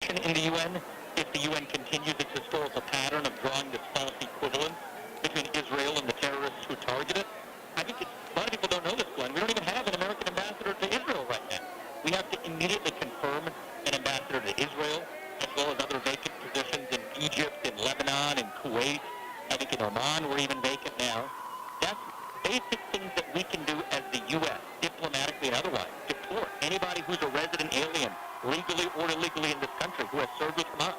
position in the UN if the UN continues its historical pattern of drawing this false equivalence between Israel and the terrorists who target it. I think a lot of people don't know this, Glenn. We don't even have an American ambassador to Israel right now. We have to immediately confirm an ambassador to Israel, as well as other vacant positions in Egypt, in Lebanon, in Kuwait. I think in Oman we're even vacant now. That's basic things that we can do as the U.S., diplomatically and otherwise. Deport anybody who's a resident alien, legally or illegally in this country, who has served with Hamas,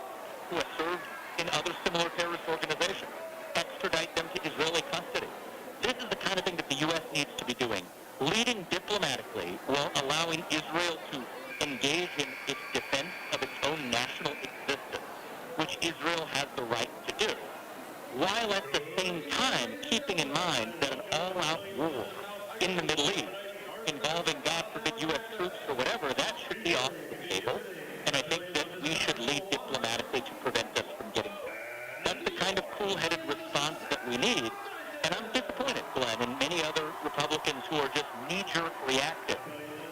who has served in other similar terrorist organizations. Extradite them to Israeli custody. This is the kind of thing that the U.S. needs to be doing, leading diplomatically while allowing Israel to engage in its defense of its own national existence, which Israel has the right to do, while at the same time keeping in mind that an all-out war in the Middle East involving, God forbid, U.S. troops or whatever, that should be off the table, and I think that we should lead diplomatically to prevent us from getting there. That's the kind of cool-headed response that we need, and I'm disappointed, Glenn, and many other Republicans who are just knee-jerk reactive.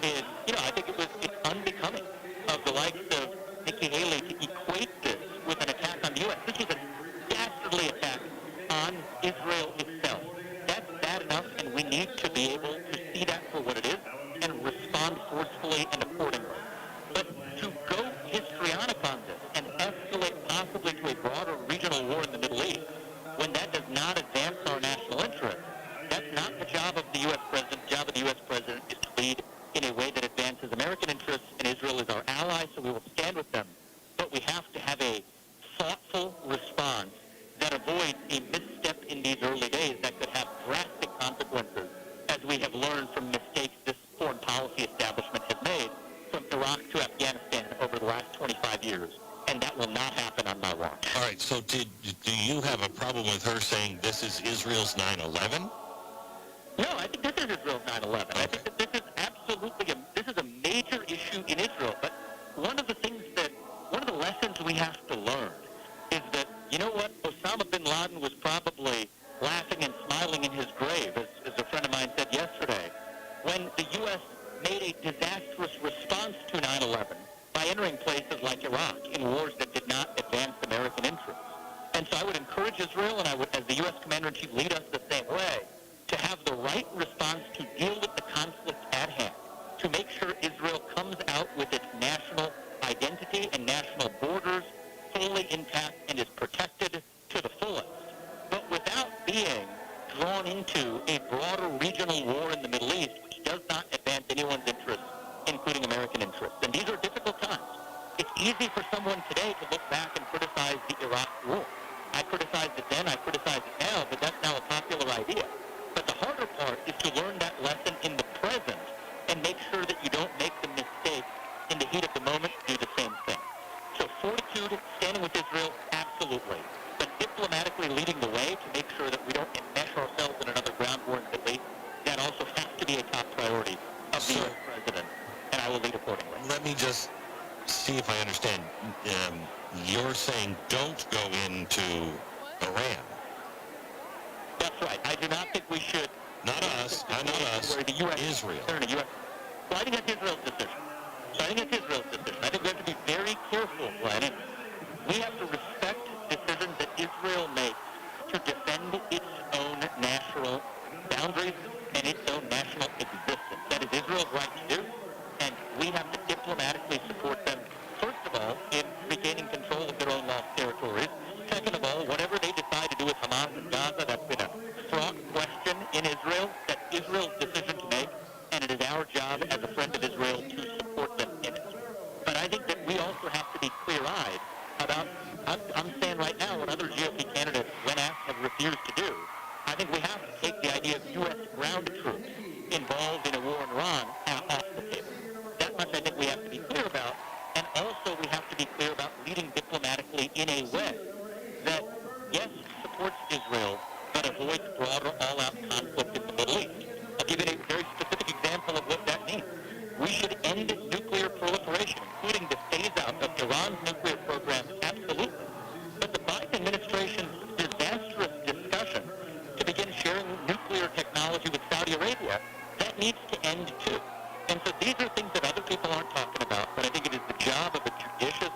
I think it's unbecoming of the likes of Nikki Haley to equate this with an attack on the U.S. This was a dastardly attack on Israel itself. That's bad enough, and we need to be able to see that for what it is and respond forcefully and accordingly. But to go histrionic on this and escalate possibly to a broader regional war in the Middle East, when that does not advance our national interest, that's not the job of the U.S. president. The job of the U.S. president is to lead in a way that advances American interests, and Israel is our ally, so we will stand with them. But we have to have a thoughtful response that avoids a misstep in these early days that could have drastic consequences, as we have learned from mistakes this foreign policy establishment has made from Iraq to Afghanistan over the last 25 years. And that will not happen on my watch. All right, so do you have a problem with her saying this is Israel's 9/11? No, I think this is Israel's 9/11. Okay. I think that this is absolutely a major issue in Israel. But one of the lessons we have to learn is that, you know what, Osama bin Laden was probably laughing and smiling in his grave, as a friend of mine said yesterday, when the U.S. made a disastrous response to 9/11 by entering places like Iraq in wars that did not advance American interests. And so I would encourage Israel, and I would, as the U.S. Commander-in-Chief, lead us the same way, to have the right response to deal with the conflict at hand, to make sure Israel comes out with its national identity and national borders fully intact and is protected to the fullest, but without being drawn into a broader regional war in the Middle East, which does not advance anyone's interests, including American interests. And these are difficult times. It's easy for someone today to look back and criticize the Iraq war. I criticized it then, I criticize it now, but that's now a popular idea. But the harder part is to learn that lesson in the present and make sure that you don't make the mistake in the heat of the moment to do the same thing. So fortitude, standing with Israel, absolutely. But diplomatically leading the way to make sure that we don't enmesh ourselves in another ground war in the Middle East, that also has to be a top priority of the U.S. president, and I will lead accordingly. Let me just see if I understand. You're saying don't go into Iran. That's right. I do not think we should. Not us. Not us. Where the U.S. Israel. Well, I think that's Israel's decision. I think we have to be very careful, Glenn. And we have to respect decisions that Israel makes to defend its own national boundaries and its own national existence. That is Israel's right to do, and we have to diplomatically support them, first of all, in regaining control of their own lost territories. Second of all, whatever they decide to do with Hamas and Gaza, that's been a fraught question in Israel. That's Israel's decision to make, and it is our job as a friend of Israel to support them in it. But I think that we also have to be clear-eyed about, I'm saying right now, what other GOP candidates, when asked, have refused to do. I think we have to take the idea of U.S. ground troops involved in a war in Iran off the table. That much I think we have to be clear about. And also we have to be clear about leading diplomatically in a way that, yes, supports Israel, but avoids broader all-out conflict in the Middle East. I'll give you a very specific example of what that means. We should end nuclear proliferation, including the phase-out of Iran's nuclear program, absolutely. But the Biden administration's disastrous discussion to begin sharing nuclear technology with Saudi Arabia, that needs to end too. And so these are things that other people aren't talking about, but I think it is the job of a judicious,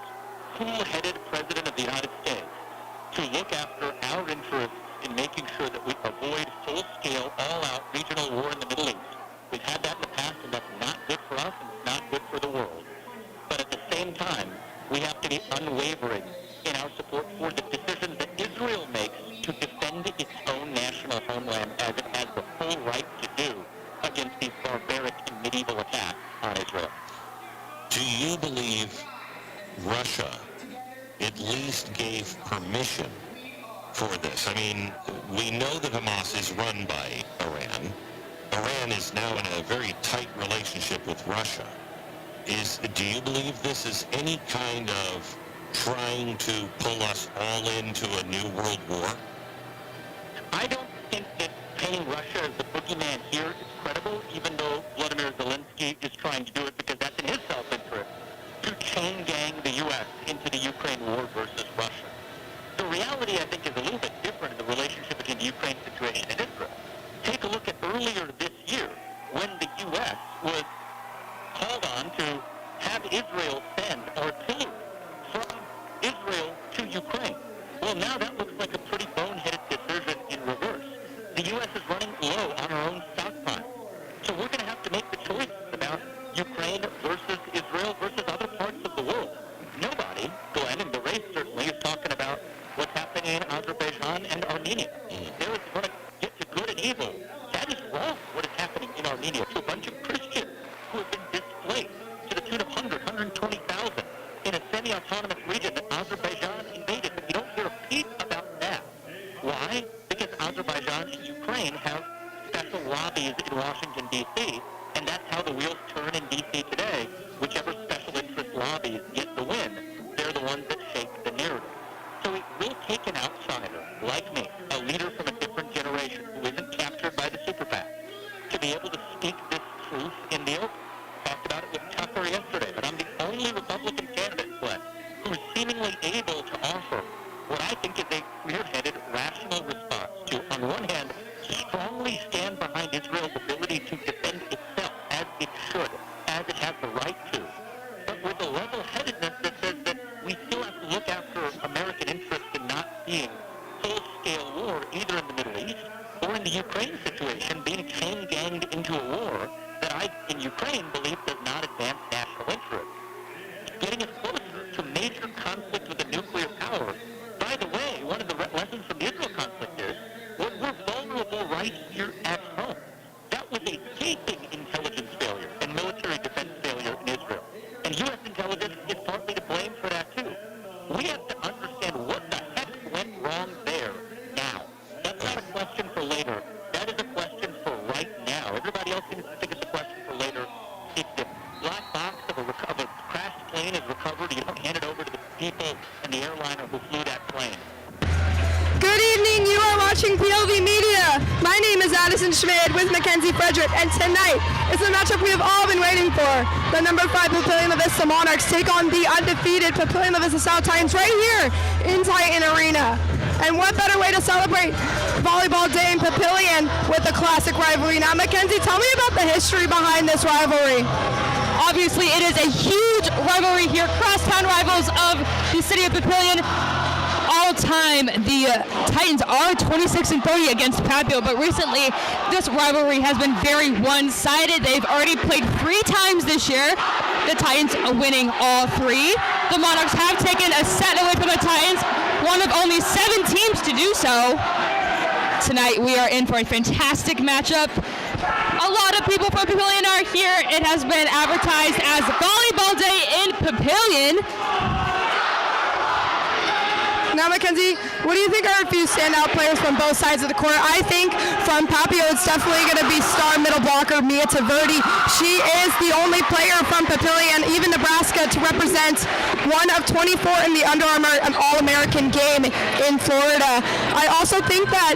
we have to be unwavering in our support for the decisions that Israel makes to defend its own national homeland as it has the full right to do against these barbaric and medieval attacks on Israel. Do you believe Russia at least gave permission for this? I mean, we know that Hamas is run by Iran. Iran is now in a very tight relationship with Russia. Do you believe this is any kind of trying to pull us all into a new world war? I don't think that painting Russia as the boogeyman here is credible, even though Vladimir Zelensky is trying to do it because that's in his self-interest, to chain gang the U.S. into the Ukraine war versus Russia. The reality, I think, is a little bit different in the relationship between the Ukraine situation and Israel. Take a look at earlier this year when the U.S. was called on to have Israel send artillery from Israel to Ukraine. Well, now that looks like a pretty boneheaded decision in reverse. The U.S. is running low on our own stockpile. So we're going to have to make the choice about Ukraine versus Israel versus other parts of the world. Nobody, Glenn, in the race certainly, is talking about what's happening in Azerbaijan and Armenia. There is going to get to good and evil. That is wrong, what is happening in Armenia to a bunch of Christians who have been displaced to the tune of 120,000 in a semi-autonomous region that Azerbaijan invaded. But you don't hear a peep about that. Why? Because Azerbaijan and Ukraine have special lobbies in Washington, D.C., and that's how the wheels turn in D.C. today. Whichever special interest lobbies get the win, they're the ones that shape the narrative. So it will take an outsider, like me, a leader from a different generation who isn't captured by the super PAC, to be able to speak this truth in the open. Talked about it with Tucker yesterday, but I'm the only Republican candidate, Glenn, who's seemingly able to offer what I think is a clear-headed, rational response to, on one hand, strongly stand behind Israel's ability to defend itself as it should, as it has the right to, but with a level-headedness that says that we still have to look after American interests in not seeing full-scale war either in the Middle East or in the Ukraine situation, being chain-ganged into a war that I, in Ukraine, believe does not advance national interest. Getting us closer to major conflict with a nuclear power. By the way, one of the lessons from the Israel conflict is we're vulnerable right here at home. That was a gaping intelligence failure and military defense failure in Israel. And U.S. intelligence is partly to blame for that, too. We have to understand what the heck went wrong there now. That's not a question for later. That is a question for right now. Everybody else seems to think it's a question for later. If the black box of a crashed plane is recovered, you don't hand it over to the people and the airliner who flew that plane. Good evening, you are watching PLV Media. My name is Addison Schmid with Mackenzie Frederick, and tonight is the matchup we have all been waiting for. The number 5 Papillion La Vista Monarchs take on the undefeated Papillion La Vista South Titans right here in Titan Arena. And what better way to celebrate Volleyball Day in Papillion with a classic rivalry. Now, Mackenzie, tell me about the history behind this rivalry. Obviously, it is a huge rivalry here, crosstown rivals of the city of Papillion. All time, the Titans are 26-30 against Papillion, but recently this rivalry has been very one-sided. They've already played 3 times this year, the Titans winning all 3. The Monarchs have taken a set away from the Titans, one of only 7 teams to do so. Tonight we are in for a fantastic matchup. A lot of people from Papillion are here. It has been advertised as Volleyball Day in Papillion. Now, Mackenzie, what do you think are a few standout players from both sides of the court? I think from Papillion, it's definitely going to be star middle blocker Mia Taverdi. She is the only player from Papillion, even Nebraska, to represent one of 24 in the Under Armour All-American game in Florida. I also think that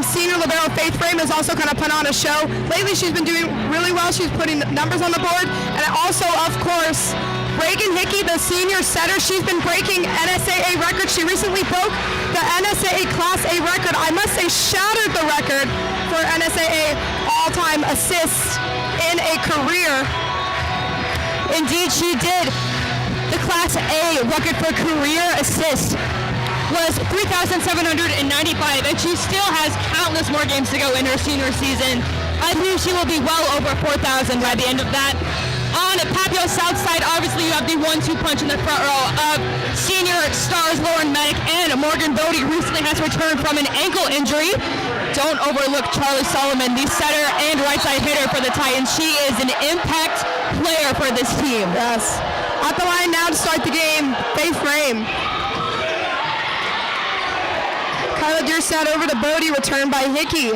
senior libero Faith Frame has also kind of put on a show. Lately, she's been doing really well. She's putting numbers on the board. And also, of course, Reagan Hickey, the senior setter, she's been breaking NSAA records. She recently broke the NSAA Class A record. I must say, shattered the record for NSAA all-time assists in a career. Indeed, she did. The Class A record for career assist was 3,795, and she still has countless more games to go in her senior season. I believe she will be well over 4,000 by the end of that. On Papillion South side, obviously you have the 1-2 punch in the front row of senior stars Lauren Medic and Morgan Bodie recently has returned from an ankle injury. Don't overlook Charlie Solomon, the setter and right side hitter for the Titans. She is an impact player for this team. Yes. At the line now to start the game, Faith Frame. Kyla Dierstad over to Bodie, returned by Hickey.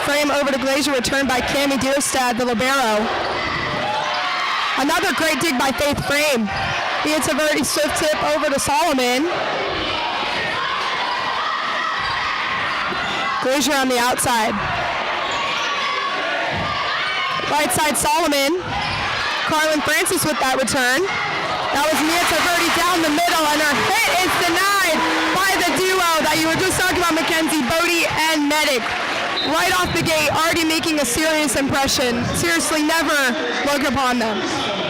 Frame over to Glazier, returned by Cammie Dierstad, the libero. Another great dig by Faith Frame. It's a very swift tip over to Solomon. Glazier on the outside. Right side Solomon. Carlin Francis with that return. That was Mia Taverdi down the middle, and her hit is denied by the duo that you were just talking about, Mackenzie, Bodie and Medic. Right off the gate, already making a serious impression. Seriously, never look upon them.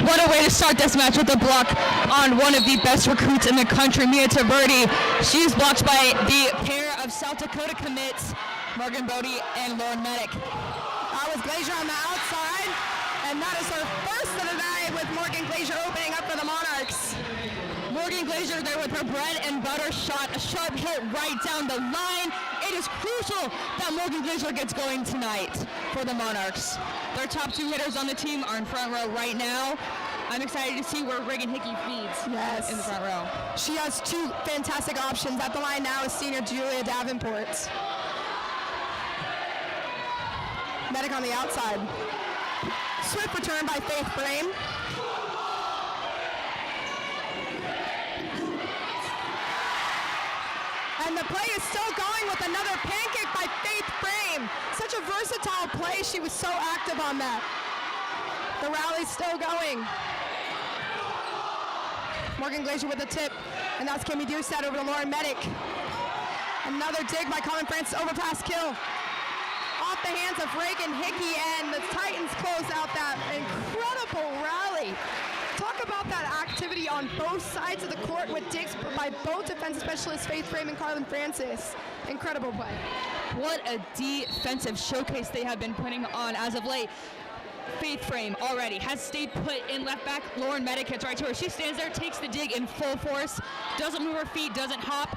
What a way to start this match with a block on one of the best recruits in the country, Mia Taverdi. She's blocked by the pair of South Dakota commits, Morgan Bodie and Lauren Medic. That was Glazier on the outside, and that is her first of the night with Morgan Glazier opening up for the Monarchs. Morgan Glazier there with her bread and butter shot, a sharp hit right down the line. It is crucial that Morgan Glazier gets going tonight for the Monarchs. Their top two hitters on the team are in front row right now. I'm excited to see where Reagan Hickey feeds in the front row. She has two fantastic options. At the line now is senior Julia Davenport. Medic on the outside. Swift return by Faith Frame. And the play is still going with another pancake by Faith Frame. Such a versatile play. She was so active on that. The rally's still going. Morgan Glazier with a tip. And that's Cammie Dierstad over to Lauren Medic. Another dig by Colin Francis, overpass kill. Off the hands of Reagan Hickey, and the Titans close out that incredible rally. Talk about that activity on both sides of the court with digs by both defensive specialists, Faith Frame and Carlin Francis. Incredible play. What a defensive showcase they have been putting on as of late. Faith Frame already has stayed put in left back. Lauren Medic hits right to her. She stands there, takes the dig in full force, doesn't move her feet, doesn't hop.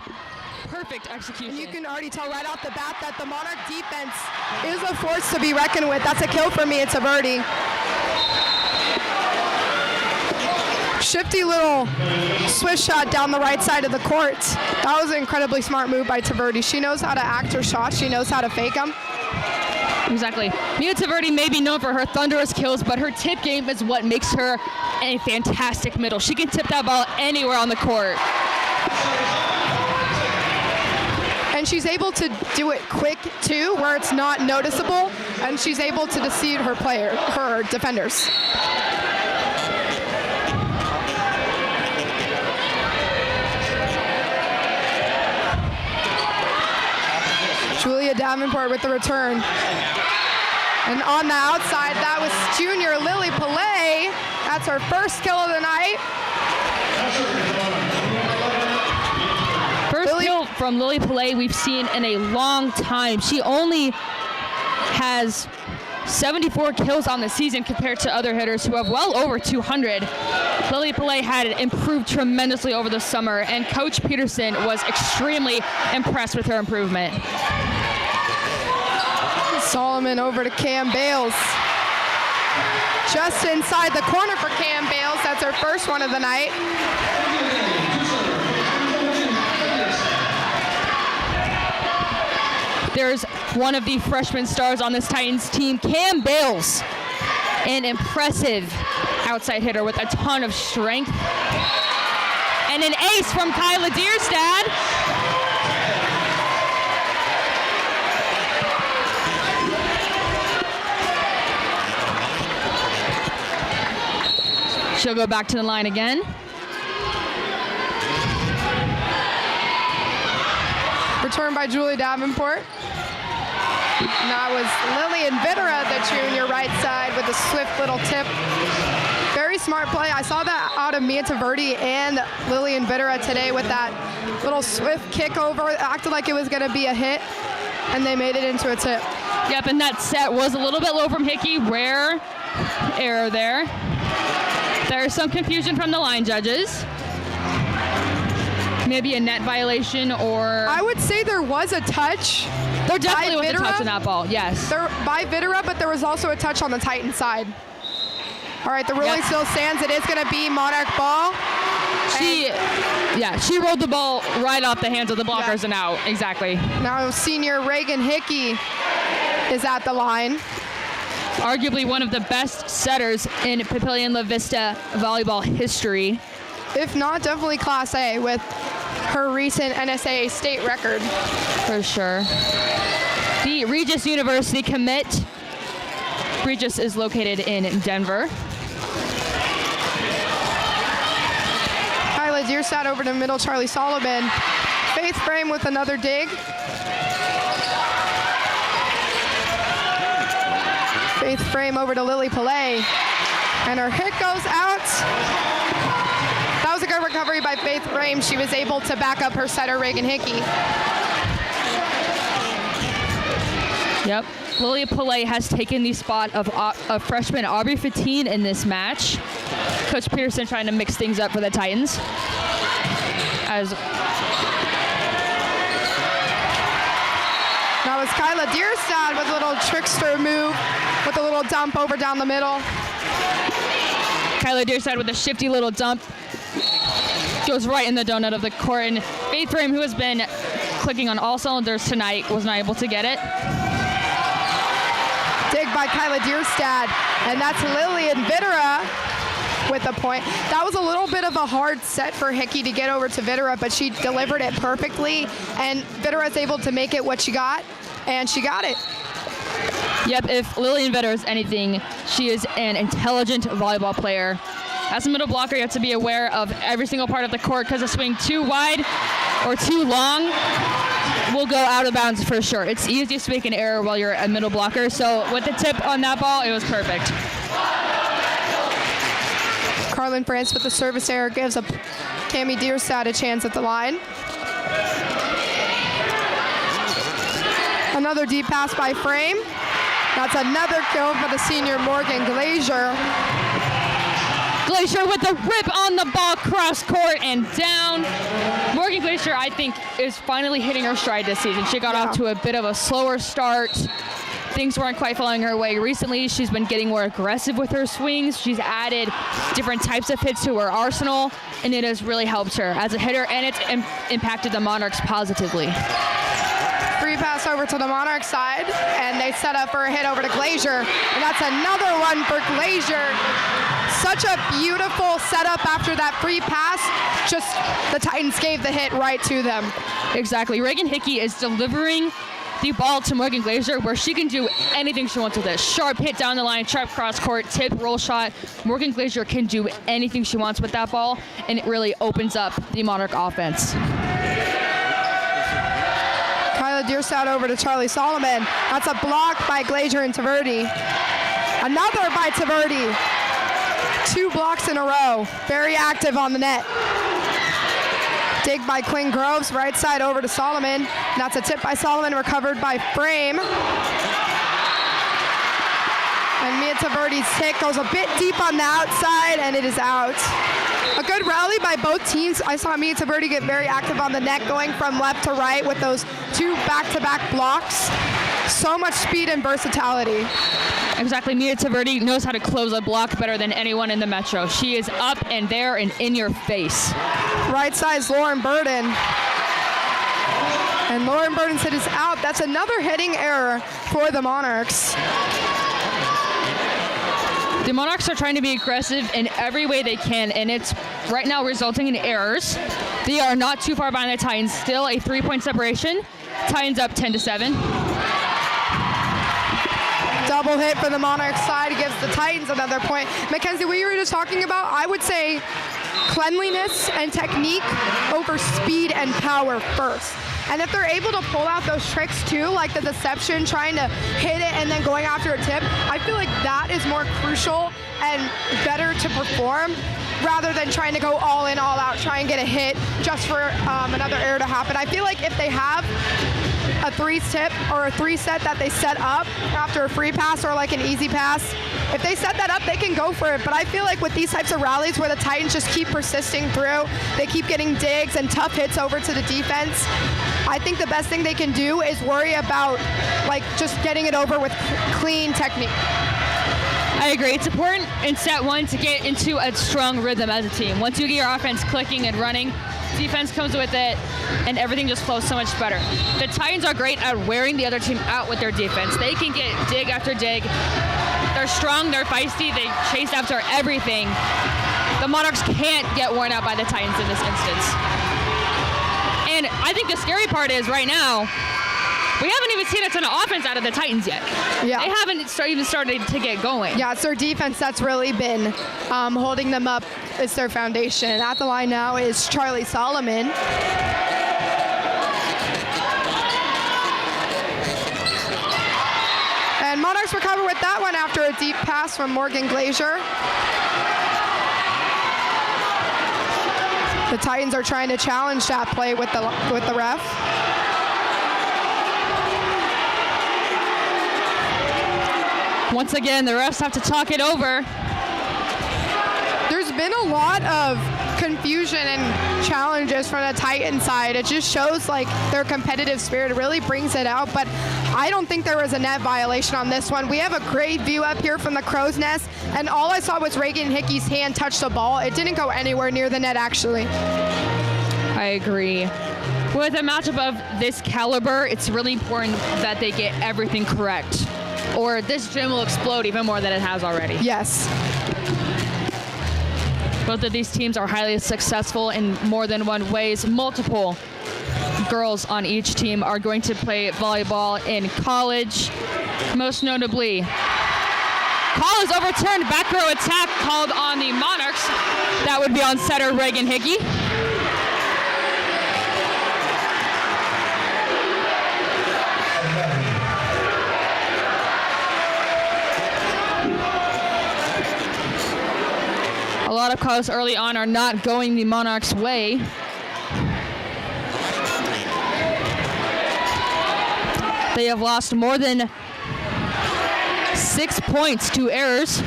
Perfect execution. And you can already tell right off the bat that the Monarch defense is a force to be reckoned with. That's a kill for me. It's a birdie. Shifty little swish shot down the right side of the court. That was an incredibly smart move by Taverdi. She knows how to act her shots. She knows how to fake them. Exactly. Mia Taverdi may be known for her thunderous kills, but her tip game is what makes her a fantastic middle. She can tip that ball anywhere on the court. And she's able to do it quick too, where it's not noticeable, and she's able to deceive her defenders. Julia Davenport with the return. And on the outside, that was junior Lily Pillay. That's her first kill of the night. First kill from Lily Pillay we've seen in a long time. She only has 74 kills on the season compared to other hitters who have well over 200. Lily Pillay had improved tremendously over the summer, and Coach Peterson was extremely impressed with her improvement. Solomon over to Cam Bales. Just inside the corner for Cam Bales. That's her first one of the night. There's one of the freshman stars on this Titans team, Cam Bales, an impressive outside hitter with a ton of strength. And an ace from Kyla Dierstad. She'll go back to the line again. Return by Julie Davenport. And that was Lillian Vittera, the junior right side, with a swift little tip. Very smart play. I saw that out of Mia Taverdi and Lillian Vittera today with that little swift kick over. It acted like it was going to be a hit, and they made it into a tip. Yep, and that set was a little bit low from Hickey. Rare error there. There's some confusion from the line judges. Maybe a net violation or... I would say there was a touch. There definitely was a Videra. touch on that ball, yes. By Videra, but there was also a touch on the Titan side. All right, the ruling still stands. It is going to be Monarch ball. She rolled the ball right off the hands of the blockers and out. Exactly. Now senior Reagan Hickey is at the line. Arguably one of the best setters in Papillion La Vista volleyball history. If not, definitely Class A with her recent NSAA state record. For sure. The Regis University commit. Regis is located in Denver. Kyla Dierstad over to middle, Charlie Solomon. Faith Frame with another dig. Faith Frame over to Lily Pillay. And her hit goes out. That was a good recovery by Faith Frame. She was able to back up her setter, Reagan Hickey. Yep. Lily Pillay has taken the spot of freshman Aubrey Fatine in this match. Coach Peterson trying to mix things up for the Titans. That was Kyla Dierstad with a little trickster move with a little dump over down the middle. Kyla Dierstad with a shifty little dump. Goes right in the donut of the court. And Faith Frame, who has been clicking on all cylinders tonight, was not able to get it. Dig by Kyla Dierstad. And that's Lillian Videra with the point. That was a little bit of a hard set for Hickey to get over to Videra, but she delivered it perfectly. And Videra is able to make it what she got, and she got it. Yep, if Lillian Videra is anything, she is an intelligent volleyball player. As a middle blocker, you have to be aware of every single part of the court because a swing too wide or too long will go out of bounds for sure. It's easy to make an error while you're a middle blocker. So with the tip on that ball, it was perfect. Carlin France with the service error gives Cami Dierstad a chance at the line. Another deep pass by Frame. That's another kill for the senior Morgan Glazier. Glazier with the rip on the ball, cross court and down. Morgan Glazier, I think, is finally hitting her stride this season. She got off to a bit of a slower start. Things weren't quite falling her way. Recently, she's been getting more aggressive with her swings. She's added different types of hits to her arsenal, and it has really helped her as a hitter, and it's impacted the Monarchs positively. Free pass over to the Monarch side, and they set up for a hit over to Glazier, and that's another one for Glazier. Such a beautiful setup after that free pass. Just the Titans gave the hit right to them. Exactly. Reagan Hickey is delivering the ball to Morgan Glazier where she can do anything she wants with it. Sharp hit down the line, sharp cross court, tip, roll shot. Morgan Glazier can do anything she wants with that ball, and it really opens up the Monarch offense. Kyla Dierstad over to Charlie Solomon. That's a block by Glazier and Taverdi. Another by Taverdi. 2 blocks in a row. Very active on the net. Dig by Quinn Groves, right side over to Solomon. And that's a tip by Solomon, recovered by Frame. And Mia Taverdi's hit goes a bit deep on the outside, and it is out. A good rally by both teams. I saw Mia Taverdi get very active on the net, going from left to right with those 2 back-to-back blocks. So much speed and versatility. Exactly. Mia Taverdi knows how to close a block better than anyone in the Metro. She is up and there and in your face. Right side's Lauren Burden. And Lauren Burden's hit is out. That's another hitting error for the Monarchs. The Monarchs are trying to be aggressive in every way they can, and it's right now resulting in errors. They are not too far behind the Titans. Still a 3-point separation. Titans up 10-7. Double hit for the Monarchs side gives the Titans another point. Mackenzie, what you were just talking about, I would say cleanliness and technique over speed and power first. And if they're able to pull out those tricks too, like the deception, trying to hit it and then going after a tip, I feel like that is more crucial and better to perform rather than trying to go all in, all out, try and get a hit just for another error to happen. I feel like if they have a 3-tip or a 3-set that they set up after a free pass or like an easy pass, if they set that up, they can go for it. But I feel like with these types of rallies where the Titans just keep persisting through, they keep getting digs and tough hits over to the defense, I think the best thing they can do is worry about like just getting it over with clean technique. I agree. It's important in set one to get into a strong rhythm as a team. Once you get your offense clicking and running, defense comes with it, and everything just flows so much better. The Titans are great at wearing the other team out with their defense. They can get dig after dig. They're strong, they're feisty, they chase after everything. The Monarchs can't get worn out by the Titans in this instance. And I think the scary part is right now, we haven't even seen a ton of offense out of the Titans yet. Yeah. They haven't even started to get going. Yeah, it's their defense that's really been holding them up. It's their foundation. At the line now is Charlie Solomon. And Monarchs recover with that one after a deep pass from Morgan Glazier. The Titans are trying to challenge that play with the ref. Once again, the refs have to talk it over. There's been a lot of confusion and challenges from the Titan side. It just shows like their competitive spirit. It really brings it out, but I don't think there was a net violation on this one. We have a great view up here from the crow's nest, and all I saw was Reagan Hickey's hand touch the ball. It didn't go anywhere near the net, actually. I agree. With a matchup of this caliber, it's really important that they get everything correct, or this gym will explode even more than it has already. Yes. Both of these teams are highly successful in more than one ways. Multiple girls on each team are going to play volleyball in college. Most notably, call is overturned. Back row attack called on the Monarchs. That would be on setter Reagan Hickey. A lot of calls early on are not going the Monarchs' way. They have lost more than 6 points to errors.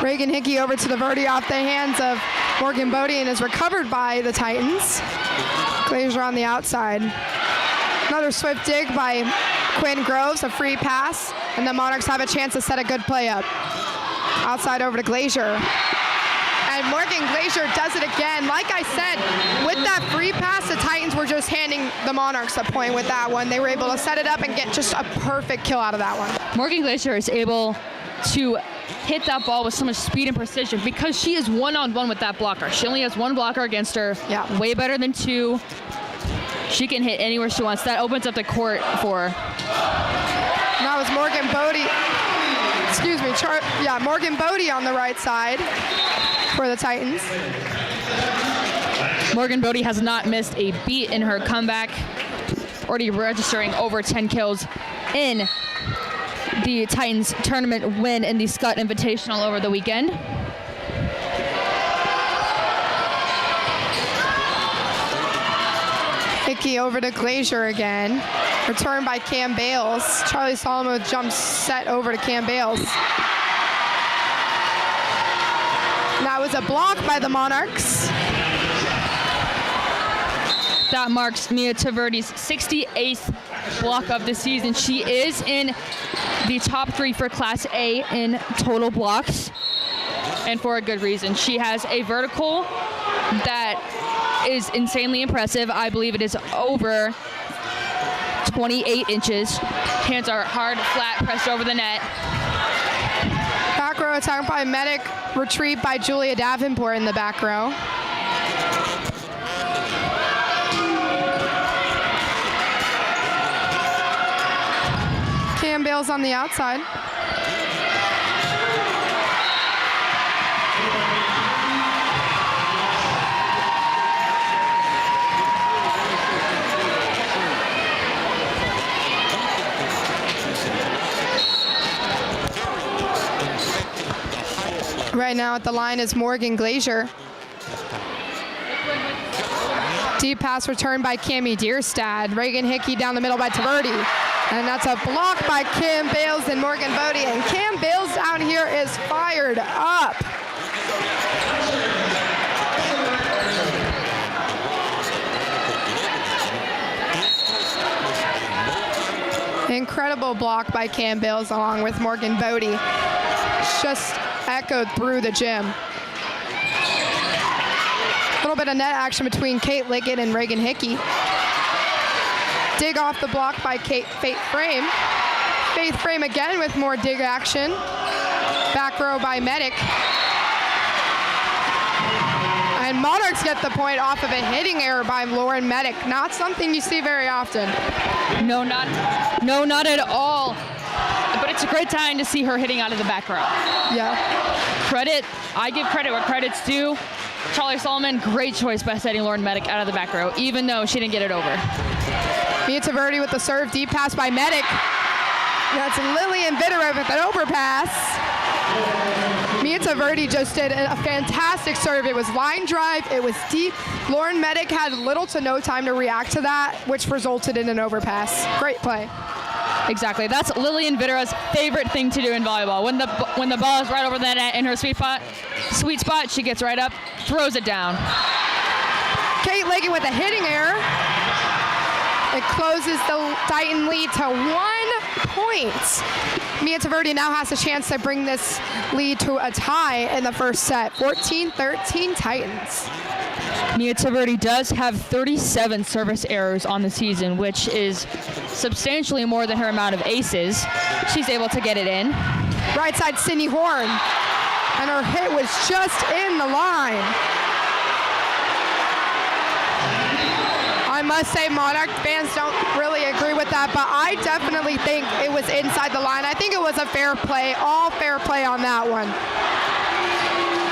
Reagan Hickey over to the Verdi off the hands of Morgan Bodie and is recovered by the Titans. Glazier on the outside. Another swift dig by Quinn Groves, a free pass, and the Monarchs have a chance to set a good play up. Outside over to Glazier. And Morgan Glazier does it again. Like I said, with that free pass, the Titans were just handing the Monarchs a point with that one. They were able to set it up and get just a perfect kill out of that one. Morgan Glazier is able to hit that ball with so much speed and precision because she is one-on-one with that blocker. She only has one blocker against her. Yeah. Way better than two. She can hit anywhere she wants. That opens up the court for her. Now it's Morgan Bodie. Excuse me. Morgan Bodie on the right side for the Titans. Morgan Bodie has not missed a beat in her comeback. Already registering over 10 kills in the Titans tournament win in the Scott Invitational over the weekend. Hickey over to Glazier again. Return by Cam Bales. Charlie Solomon jumps set over to Cam Bales. That was a block by the Monarchs. That marks Mia Taverdi's 68th block of the season. She is in the top 3 for Class A in total blocks, and for a good reason. She has a vertical that is insanely impressive. I believe it is over 28 inches. Hands are hard, flat, pressed over the net. Back row attack by Medic. Retreat by Julia Davenport in the back row. Cam Bales on the outside. Right now at the line is Morgan Glazier. Deep pass returned by Cami Deerstad. Reagan Hickey down the middle by Taverdi. And that's a block by Cam Bales and Morgan Bodie. And Cam Bales down here is fired up. Incredible block by Cam Bales along with Morgan Bodie. Just echoed through the gym. A little bit of net action between Kate Liggett and Reagan Hickey. Dig off the block by Faith Frame. Faith Frame again with more dig action. Back row by Medic. And Monarchs get the point off of a hitting error by Lauren Medic. Not something you see very often. No, not at all. But it's a great time to see her hitting out of the back row. Yeah. I give credit where credit's due. Charlie Solomon, great choice by setting Lauren Medic out of the back row, even though she didn't get it over. Mia Taverdi with the serve, deep pass by Medic. That's Lillian Bitterov with an overpass. Mia Taverdi just did a fantastic serve. It was line drive, it was deep. Lauren Medic had little to no time to react to that, which resulted in an overpass. Great play. Exactly. That's Lillian Vitterov's favorite thing to do in volleyball. When the ball is right over the net in her sweet spot, she gets right up, throws it down. Kate Liggett with a hitting error. It closes the Titan lead to 1 point. Mia Taverdi now has a chance to bring this lead to a tie in the first set. 14-13 Titans. Mia Taverdi does have 37 service errors on the season, which is substantially more than her amount of aces. She's able to get it in. Right side, Sydney Horn. And her hit was just in the line. I must say Monarch fans don't really agree with that, but I definitely think it was inside the line. I think it was a fair play, all fair play on that one.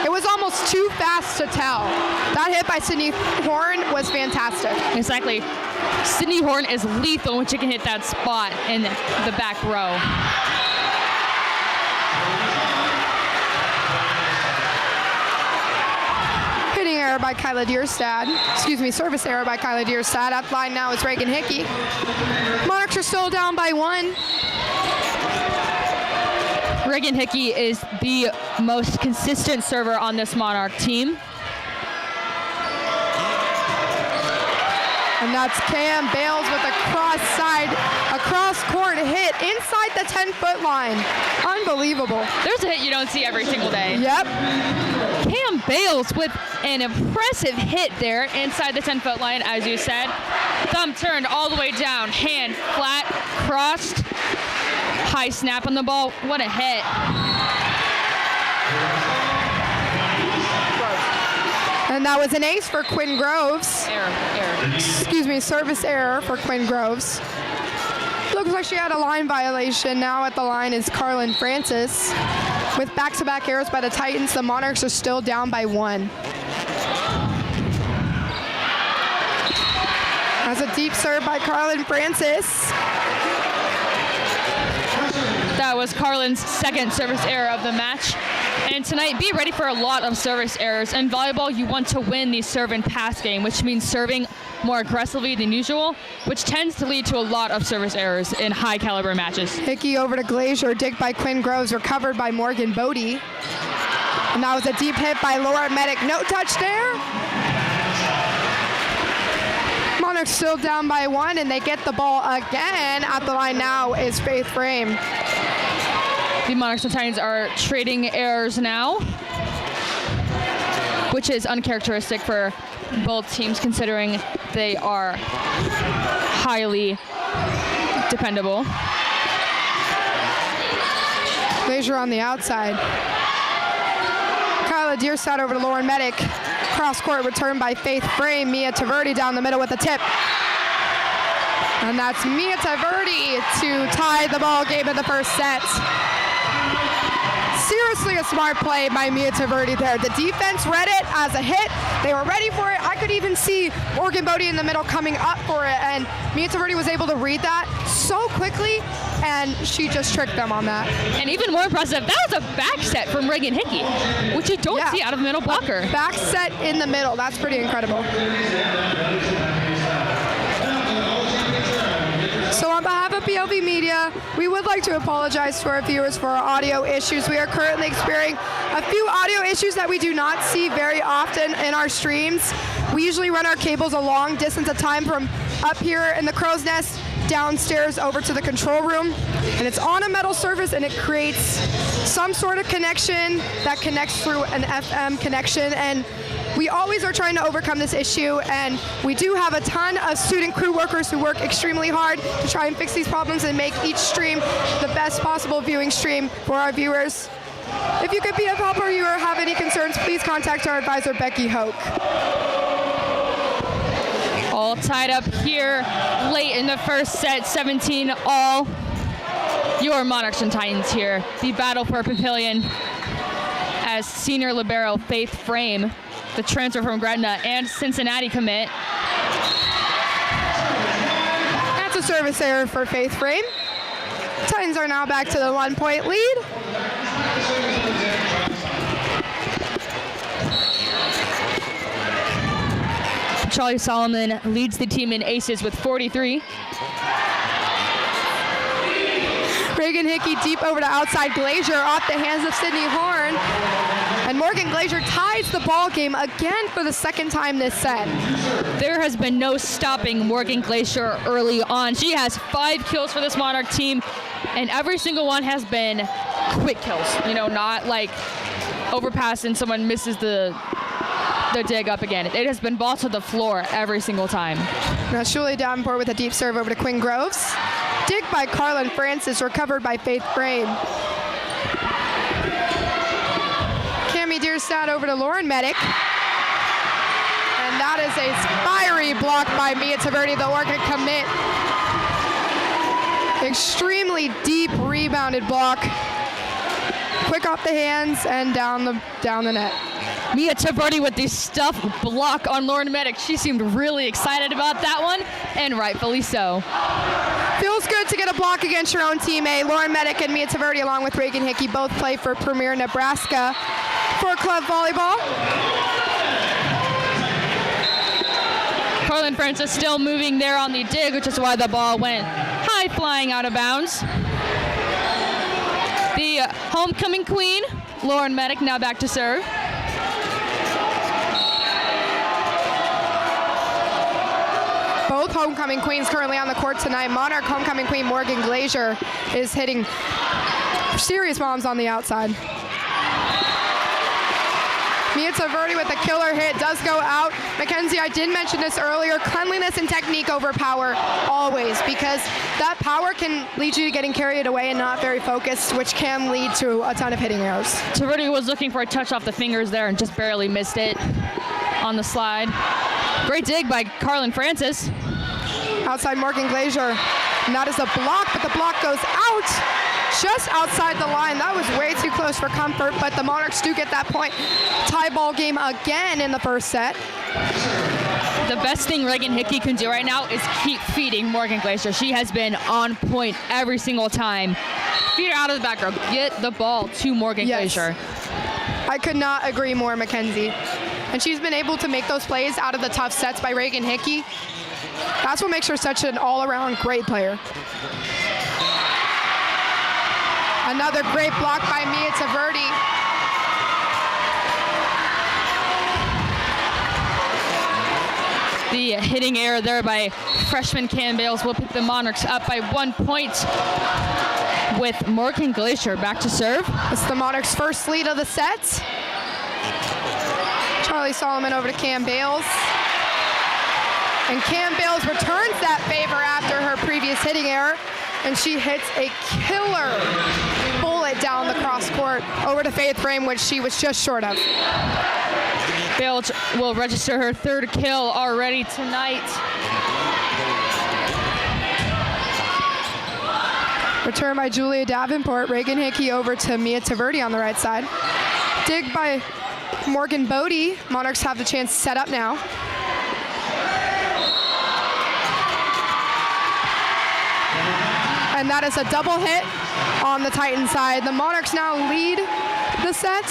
It was almost too fast to tell. That hit by Sydney Horn was fantastic. Exactly. Sydney Horn is lethal when she can hit that spot in the back row. Hitting error by Kyla Deerstad. Service error by Kyla Deerstad. Up line now is Reagan Hickey. Monarchs are still down by 1. Reagan Hickey is the most consistent server on this Monarch team. And that's Cam Bales with a cross-court hit inside the 10-foot line. Unbelievable. There's a hit you don't see every single day. Yep. Cam Bales with an impressive hit there inside the 10-foot line, as you said. Thumb turned all the way down, hand flat, crossed, high snap on the ball. What a hit. And that was an ace for Quinn Groves. Error. Service error for Quinn Groves. Looks like she had a line violation. Now at the line is Carlin Francis. With back-to-back errors by the Titans, the Monarchs are still down by 1. That's a deep serve by Carlin Francis. That was Carlin's second service error of the match. And tonight, be ready for a lot of service errors. In volleyball, you want to win the serve and pass game, which means serving more aggressively than usual, which tends to lead to a lot of service errors in high caliber matches. Hickey over to Glazier, dig by Quinn Groves, recovered by Morgan Bodie. And that was a deep hit by Laura Medic. No touch there. Monarchs still down by 1, and they get the ball again. At the line now is Faith Frame. The Monarchs and Titans are trading errors now, which is uncharacteristic for both teams considering they are highly dependable. Glazier on the outside. Kyla Deerstad over to Lauren Medic. Cross-court return by Faith Frame. Mia Taverdi down the middle with a tip. And that's Mia Taverdi to tie the ball game in the first set. seriously a smart play by Mia Taverdi there. The defense read it as a hit. They were ready for it. I could even see Morgan Bodie in the middle coming up for it, and Mia Taverdi was able to read that so quickly, and she just tricked them on that. And even more impressive, that was a back set from Reagan Hickey, which you don't see out of a middle blocker. Back set in the middle. That's pretty incredible. So on behalf of PLV Media, we would like to apologize to our viewers for our audio issues. We are currently experiencing a few audio issues that we do not see very often in our streams. We usually run our cables a long distance of time from up here in the crow's nest downstairs over to the control room, and it's on a metal surface, and it creates some sort of connection that connects through an FM connection, and we always are trying to overcome this issue, and we do have a ton of student crew workers who work extremely hard to try and fix these problems and make each stream the best possible viewing stream for our viewers. If you could be of help or you have any concerns, please contact our advisor, Becky Hoke. All tied up here late in the first set, 17 all. Your Monarchs and Titans here. The battle for Papillion as senior libero Faith Frame, the transfer from Gretna and Cincinnati commit. That's a service error for Faith Frame. Titans are now back to the 1-point lead. Charlie Solomon leads the team in aces with 43. Reagan Hickey deep over to outside Glazier off the hands of Sydney Horn. And Morgan Glazier ties the ball game again for the second time this set. There has been no stopping Morgan Glazier early on. She has 5 kills for this Monarch team, and every single one has been quick kills. You know, not like overpass and someone misses the dig up again. It has been ball to the floor every single time. Now Shuli Davenport with a deep serve over to Quinn Groves. Dig by Carlin Francis, recovered by Faith Frame. Cami Deerstad over to Lauren Medic. And that is a fiery block by Mia Taverdi, the Orchid commit. Extremely deep rebounded block. Quick off the hands and down the net. Mia Taverdi with the stuffed block on Lauren Medic. She seemed really excited about that one, and rightfully so. Feels good to get a block against your own teammate. Lauren Medic and Mia Taverdi, along with Reagan Hickey, both play for Premier Nebraska for club volleyball. Carlin Francis still moving there on the dig, which is why the ball went high flying out of bounds. The homecoming queen, Lauren Medic, now back to serve. Both homecoming queens currently on the court tonight. Monarch homecoming queen Morgan Glazier is hitting serious bombs on the outside. Mia Taverdi with a killer hit does go out. Mackenzie, I did mention this earlier, cleanliness and technique over power always, because that power can lead you to getting carried away and not very focused, which can lead to a ton of hitting errors. Taverdi was looking for a touch off the fingers there and just barely missed it on the slide. Great dig by Carlin Francis. Outside Morgan Glazier, and that is a block, but the block goes out just outside the line. That was way too close for comfort, but the Monarchs do get that point. Tie ball game again in the first set. The best thing Reagan Hickey can do right now is keep feeding Morgan Glazier. She has been on point every single time. Feed her out of the back row. Get the ball to Morgan Glazier. I could not agree more, Mackenzie. And she's been able to make those plays out of the tough sets by Reagan Hickey. That's what makes her such an all-around great player. Another great block by Mia Taverdi. The hitting error there by freshman Cam Bales will pick the Monarchs up by 1 point with Morgan Glazier back to serve. It's the Monarchs' first lead of the set. Charlie Solomon over to Cam Bales. And Cam Bales returns that favor after her previous hitting error, and she hits a killer bullet down the cross court over to Faith Frame, which she was just short of. Bales will register her 3rd kill already tonight. Return by Julia Davenport. Reagan Hickey over to Mia Taverdi on the right side. Dig by Morgan Bodie. Monarchs have the chance to set up now. And that is a double hit on the Titan side. The Monarchs now lead the set.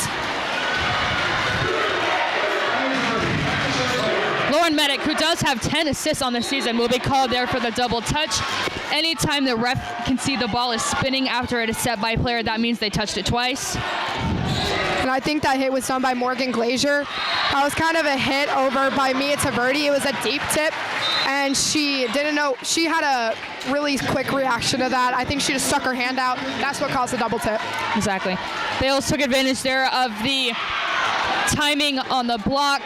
Lauren Medic, who does have 10 assists on the season, will be called there for the double touch. Anytime the ref can see the ball is spinning after it is set by a player, that means they touched it twice. And I think that hit was done by Morgan Glazier. That was kind of a hit over by Mia Taverdi. It was a deep tip, and she didn't know. She had a really quick reaction to that. I think she just stuck her hand out. That's what caused the double tip. Exactly. Bales took advantage there of the timing on the block.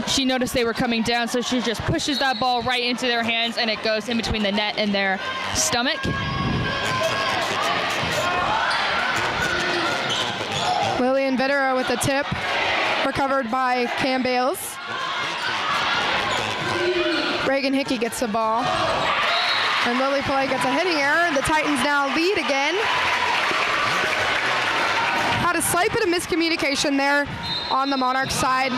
She noticed they were coming down, so she just pushes that ball right into their hands, and it goes in between the net and their stomach. Lillian Vitera with the tip, recovered by Cam Bales. Reagan Hickey gets the ball. And Lily Pillay gets a hitting error. The Titans now lead again. Had a slight bit of miscommunication there on the Monarchs side.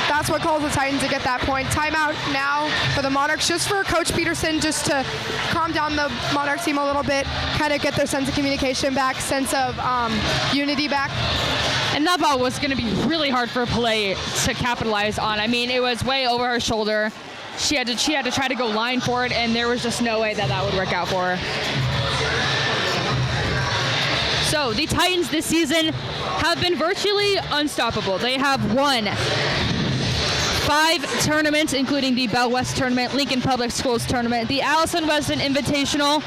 That's what caused the Titans to get that point. Timeout now for the Monarchs, just for Coach Peterson, just to calm down the Monarchs team a little bit, kind of get their sense of communication back, sense of unity back. And that ball was going to be really hard for Pillay to capitalize on. I mean, it was way over her shoulder. She had to try to go line for it, and there was just no way that would work out for her. So the Titans this season have been virtually unstoppable. They have won 5 tournaments, including the Bell West Tournament, Lincoln Public Schools Tournament, the Allison Weston Invitational,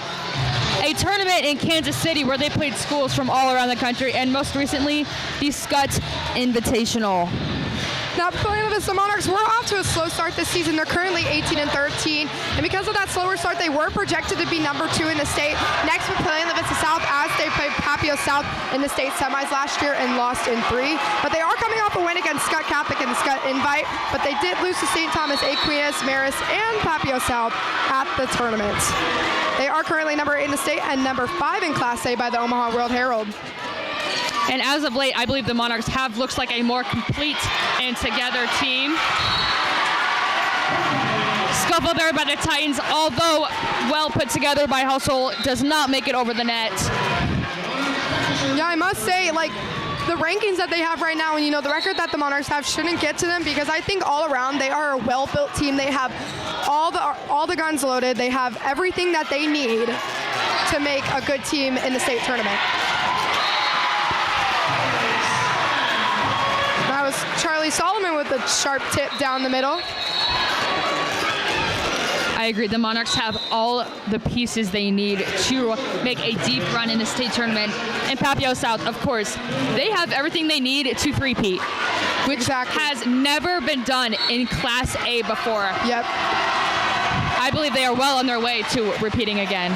a tournament in Kansas City where they played schools from all around the country, and most recently, the Scott Invitational. Now, Papillion La Vista Monarchs were off to a slow start this season. They're currently 18-13, and because of that slower start, they were projected to be number 2 in the state. Next, Papillion La Vista South, as they played Papio South in the state semis last year and lost in 3. But they are coming off a win against Scott Catholic in the Scott Invite, but they did lose to St. Thomas, Aquinas, Marist, and Papio South at the tournament. They are currently number 8 in the state and number 5 in Class A by the Omaha World Herald. And as of late, I believe the Monarchs have looks like a more complete and together team. Scuffle there by the Titans, although well put together by Hustle, does not make it over the net. Yeah, I must say, like, the rankings that they have right now, and the record that the Monarchs have shouldn't get to them, because I think all around they are a well-built team. They have all the guns loaded. They have everything that they need to make a good team in the state tournament. That was Charlie Solomon with a sharp tip down the middle. I agree. The Monarchs have all the pieces they need to make a deep run in the state tournament. And Papio South, of course, they have everything they need to three-peat, which has never been done in Class A before. Yep. I believe they are well on their way to repeating again.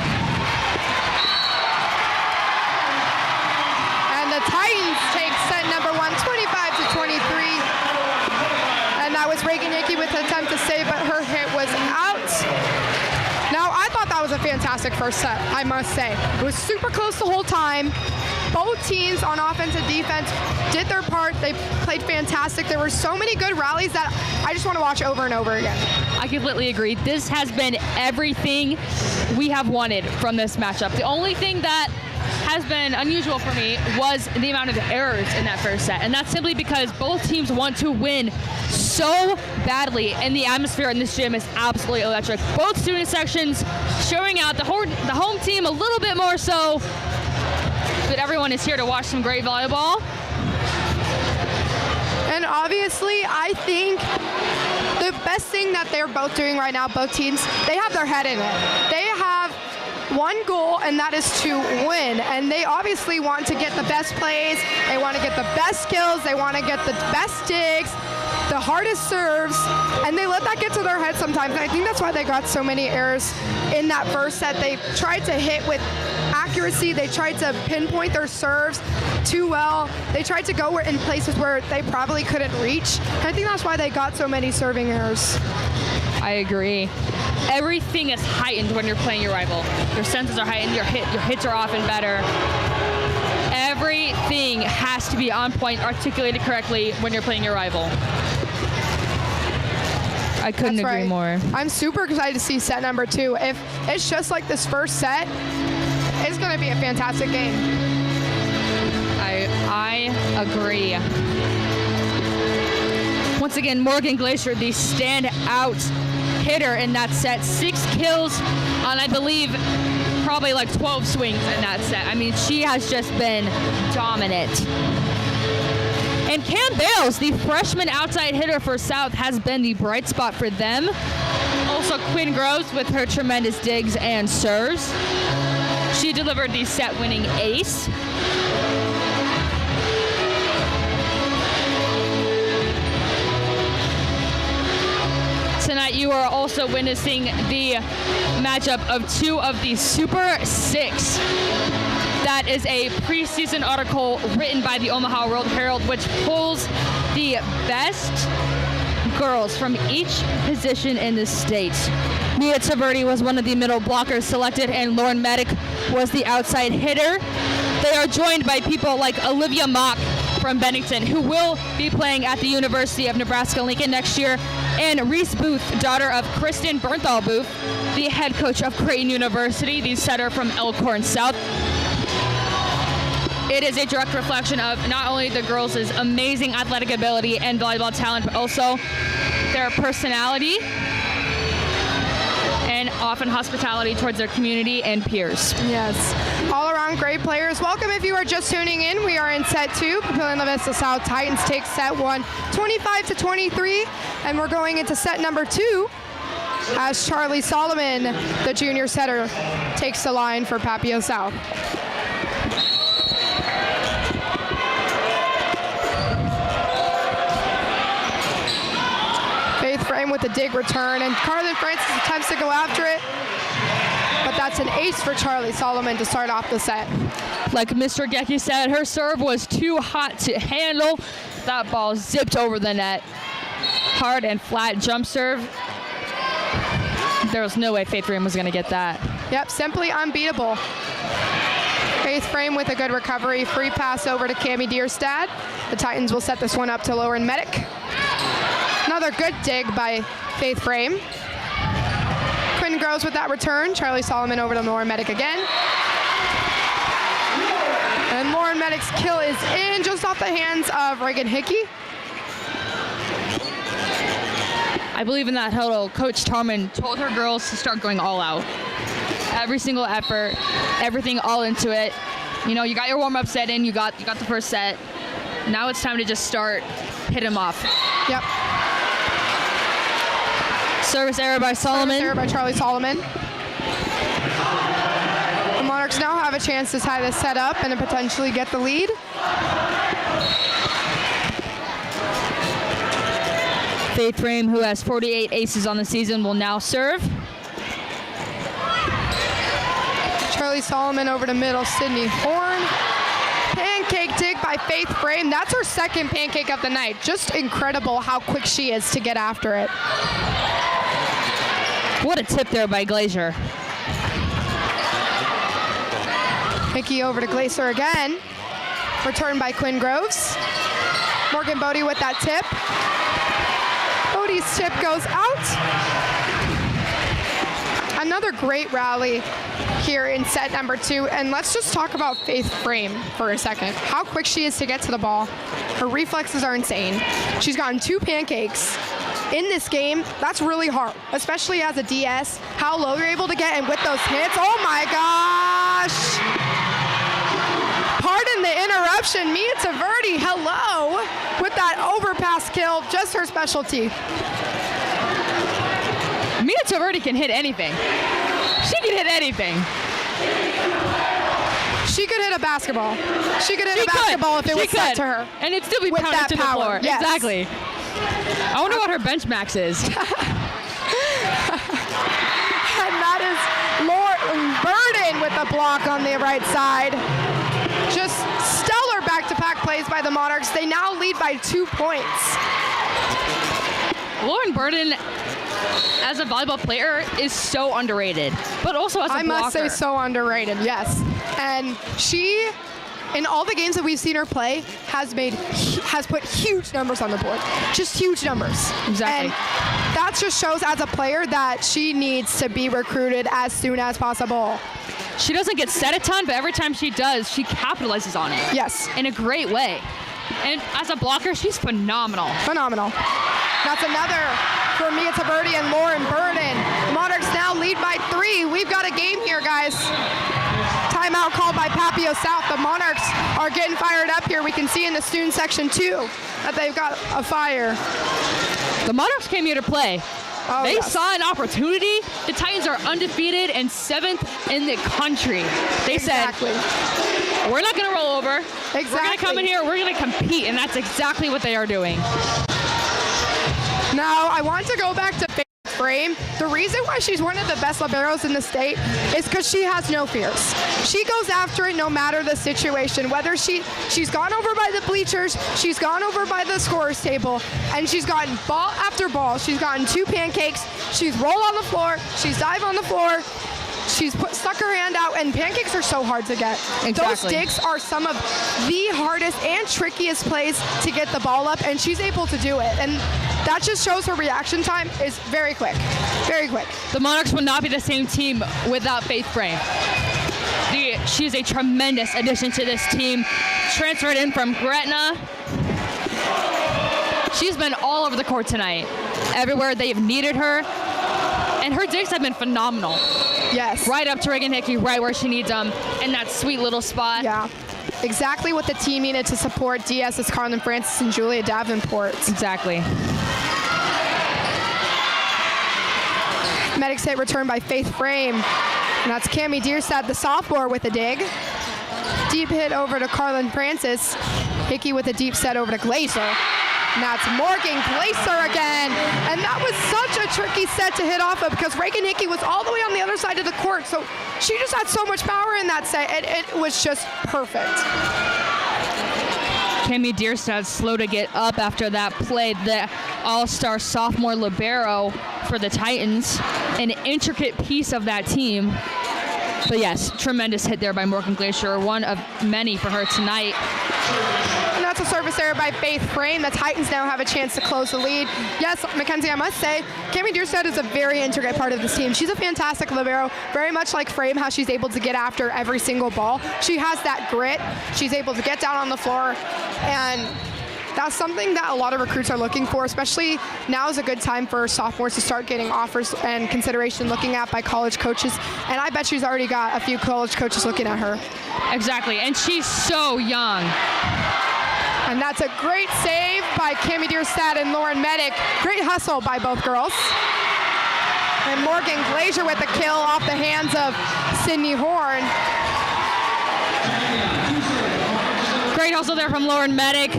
And the Titans take set number 1, 25-23. And that was Reagan Hickey with an attempt to save, but her hit was out. Now, I thought that was a fantastic first set, I must say. It was super close the whole time. Both teams on offense and defense did their part. They played fantastic. There were so many good rallies that I just want to watch over and over again. I completely agree. This has been everything we have wanted from this matchup. The only thing that has been unusual for me was the amount of errors in that first set, and that's simply because both teams want to win so badly, and the atmosphere in this gym is absolutely electric. Both student sections showing out, the home team a little bit more so, but everyone is here to watch some great volleyball. And obviously, I think the best thing that they're both doing right now, both teams, they have their head in it. They have one goal, and that is to win. And they obviously want to get the best plays. They want to get the best skills. They want to get the best digs, the hardest serves, and they let that get to their head sometimes. And I think that's why they got so many errors in that first set. They tried to hit with accuracy. They tried to pinpoint their serves too well. They tried to go in places where they probably couldn't reach. And I think that's why they got so many serving errors. I agree. everything is heightened when you're playing your rival. Your senses are heightened, your hits are often better. Everything has to be on point, articulated correctly when you're playing your rival. I couldn't agree more. I'm super excited to see set number 2. If it's just like this first set, it's going to be a fantastic game. I agree. Once again, Morgan Glacier, the standout hitter in that set. 6 kills on, I believe, probably like 12 swings in that set. I mean, she has just been dominant. And Cam Bales, the freshman outside hitter for South, has been the bright spot for them. Also, Quinn Groves with her tremendous digs and serves. She delivered the set-winning ace. Tonight, you are also witnessing the matchup of 2 of the Super 6. That is a preseason article written by the Omaha World Herald, which pulls the best girls from each position in the state. Mia Taverdi was one of the middle blockers selected, and Lauren Medic was the outside hitter. They are joined by people like Olivia Mock from Bennington, who will be playing at the University of Nebraska-Lincoln next year, and Reese Booth, daughter of Kristen Bernthal Booth, the head coach of Creighton University, the setter from Elkhorn South. It is a direct reflection of not only the girls' amazing athletic ability and volleyball talent, but also their personality and often hospitality towards their community and peers. Yes, all around great players. Welcome if you are just tuning in. We are in set 2. Papillion La Vista South Titans take set 1, 25-23, and we're going into set number 2 as Charlie Solomon, the junior setter, takes the line for Papillion South. Faith Frame with a dig return, and Carlin Francis attempts to go after it, but that's an ace for Charlie Solomon to start off the set. Like Mr. Gecki said, her serve was too hot to handle. That ball zipped over the net. Hard and flat jump serve. There was no way Faith Frame was going to get that. Yep, simply unbeatable. Faith Frame with a good recovery. Free pass over to Cami Dierstad. The Titans will set this one up to Lauren Medic. Another good dig by Faith Frame. Quinn Groves with that return. Charlie Solomon over to Lauren Medic again. And Lauren Medic's kill is in just off the hands of Reagan Hickey. I believe in that huddle, Coach Tarman told her girls to start going all out. Every single effort, everything all into it. You know, you got your warm-up set in, you got the first set. Now it's time to just start, hit them off. Yep. Service error by Solomon. Service error by Charlie Solomon. The Monarchs now have a chance to tie this set up and to potentially get the lead. Faith Frame, who has 48 aces on the season, will now serve. Charlie Solomon over to middle, Sydney Horn. Pancake dig by Faith Frame. That's her second pancake of the night. Just incredible how quick she is to get after it. What a tip there by Glazier. Mickey over to Glacier again. Return by Quinn Groves. Morgan Bodie with that tip. Bodie's tip goes out. Another great rally here in set number 2. And let's just talk about Faith Frame for a second. How quick she is to get to the ball. Her reflexes are insane. She's gotten 2 pancakes in this game. That's really hard, especially as a DS. How low you're able to get, and with those hits, oh my gosh! Pardon the interruption, Mia Taverdi, hello, with that overpass kill, just her specialty. Mia Taverdi can hit anything. She can hit anything. She could hit a basketball. She could hit a basketball if it was set to her. And it'd still be with pounded that to the power. floor. Yes. Exactly. I wonder what her bench max is. And that is Lauren Burden with the block on the right side. Just stellar back-to-back plays by the Monarchs. They now lead by 2 points. Lauren Burden, as a volleyball player, is so underrated, but also as a blocker. I must say so underrated, yes. And she, in all the games that we've seen her play, has put huge numbers on the board. Just huge numbers. Exactly. And that just shows as a player that she needs to be recruited as soon as possible. She doesn't get set a ton, but every time she does, she capitalizes on it. Yes. In a great way. And as a blocker, she's phenomenal. Phenomenal. That's another for Mia Taverdi and Lauren Burden. The Monarchs now lead by 3. We've got a game here, guys. Timeout called by Papillion South. The Monarchs are getting fired up here. We can see in the student section too that they've got a fire. The Monarchs came here to play. Oh, they yes. saw an opportunity. The Titans are undefeated and 7th in the country. They Exactly. said, we're not going to roll over. Exactly. We're going to come in here, we're going to compete, and that's exactly what they are doing. Now, I want to go back to Faith Frame. The reason why she's one of the best liberos in the state is because she has no fears. She goes after it no matter the situation, whether she's gone over by the bleachers, she's gone over by the scorer's table, and she's gotten ball after ball. She's gotten 2 pancakes, she's rolled on the floor, she's dived on the floor, she's stuck her hand out, and pancakes are so hard to get. Exactly. Those digs are some of the hardest and trickiest plays to get the ball up, and she's able to do it. And that just shows her reaction time is very quick, very quick. The Monarchs would not be the same team without Faith Frame. She's a tremendous addition to this team. Transferred in from Gretna. She's been all over the court tonight. Everywhere they've needed her. And her digs have been phenomenal. Yes. Right up to Reagan Hickey, right where she needs them, in that sweet little spot. Yeah. Exactly what the team needed to support DS's Carlin Francis and Julia Davenport. Exactly. Medics hit return by Faith Frame. And that's Cammie Deerstad, the sophomore, with a dig. Deep hit over to Carlin Francis. Hickey with a deep set over to Glazer. And that's Morgan Glazer again. And that was such a tricky set to hit off of because Reagan Hickey was all the way on the other side of the court. So she just had so much power in that set. It was just perfect. Cammie Deerstad slow to get up after that play. The all-star sophomore libero for the Titans. An intricate piece of that team. But yes, tremendous hit there by Morgan Glazer. One of many for her tonight. And that's a service error by Faith Frame. The Titans now have a chance to close the lead. Yes, Mackenzie, I must say, Cammie Deerstad is a very intricate part of this team. She's a fantastic libero, very much like Frame, how she's able to get after every single ball. She has that grit. She's able to get down on the floor, and that's something that a lot of recruits are looking for, especially now is a good time for sophomores to start getting offers and consideration looking at by college coaches. And I bet she's already got a few college coaches looking at her. Exactly, and she's so young. And that's a great save by Cammie Deerstad and Lauren Medic. Great hustle by both girls. And Morgan Glazer with the kill off the hands of Sydney Horn. Great hustle there from Lauren Medic.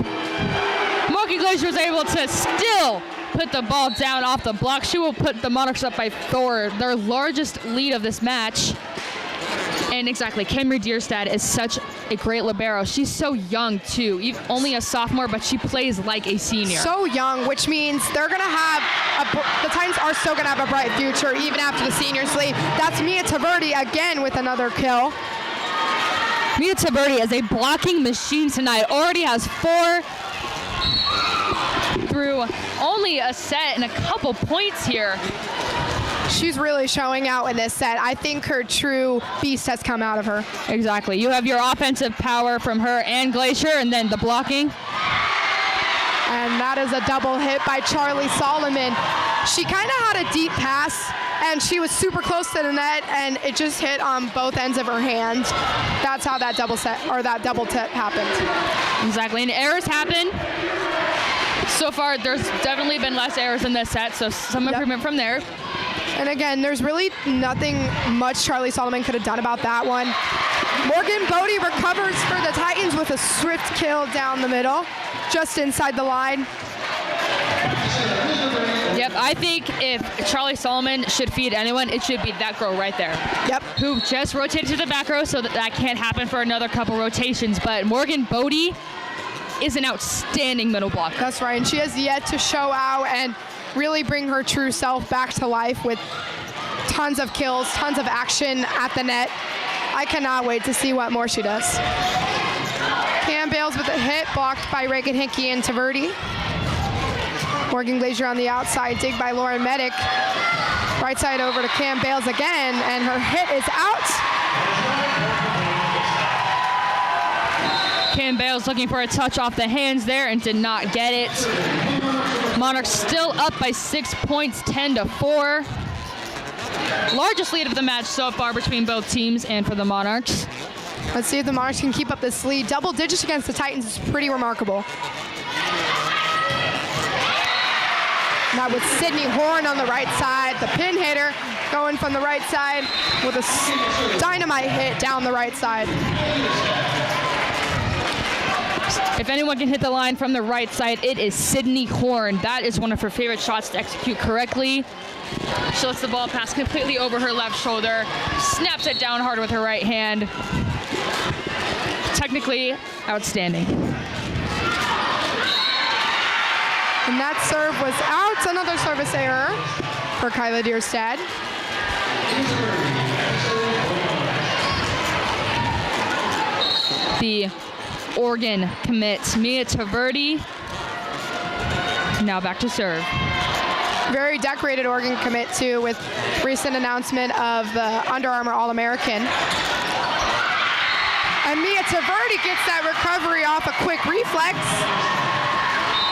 Morgan Glazer was able to still put the ball down off the block. She will put the Monarchs up by 4, their largest lead of this match. And exactly, Cammie Deerstad is such a great libero. She's so young too, only a sophomore, but she plays like a senior. So young, which means they're gonna have, the Titans are still gonna have a bright future even after the seniors leave. That's Mia Taverdi again with another kill. Mia Taverdi is a blocking machine tonight. Already has 4 through only a set and a couple points here. She's really showing out in this set. I think her true beast has come out of her. Exactly. You have your offensive power from her and Glazer, and then the blocking. And that is a double hit by Charlie Solomon. She kind of had a deep pass, and she was super close to the net, and it just hit on both ends of her hand. That's how that double tip happened. Exactly, and errors happen. So far, there's definitely been less errors in this set, so some improvement from there. And again, there's really nothing much Charlie Solomon could have done about that one. Morgan Bodie recovers for the Titans with a swift kill down the middle, just inside the line. Yep, I think if Charlie Solomon should feed anyone, it should be that girl right there. Yep. Who just rotated to the back row, so that can't happen for another couple rotations. But Morgan Bodie is an outstanding middle blocker. That's right, and she has yet to show out, and really bring her true self back to life with tons of kills, tons of action at the net. I cannot wait to see what more she does. Cam Bales with a hit, blocked by Reagan Hickey and Taverdi. Morgan Glazier on the outside, dig by Lauren Medic. Right side over to Cam Bales again, and her hit is out. Cam Bales looking for a touch off the hands there and did not get it. Monarchs still up by 6 points, 10-4. Largest lead of the match so far between both teams and for the Monarchs. Let's see if the Monarchs can keep up this lead. Double digits against the Titans is pretty remarkable. Now with Sydney Horn on the right side, the pin hitter going from the right side with a dynamite hit down the right side. If anyone can hit the line from the right side, it is Sydney Horn. That is one of her favorite shots to execute correctly. She lets the ball pass completely over her left shoulder, snaps it down hard with her right hand. Technically outstanding. And that serve was out. Another service error for Kyla Dierstad. The Oregon commit, Mia Taverdi. Now back to serve. Very decorated Oregon commit too, with recent announcement of the Under Armour All-American. And Mia Taverdi gets that recovery off a quick reflex.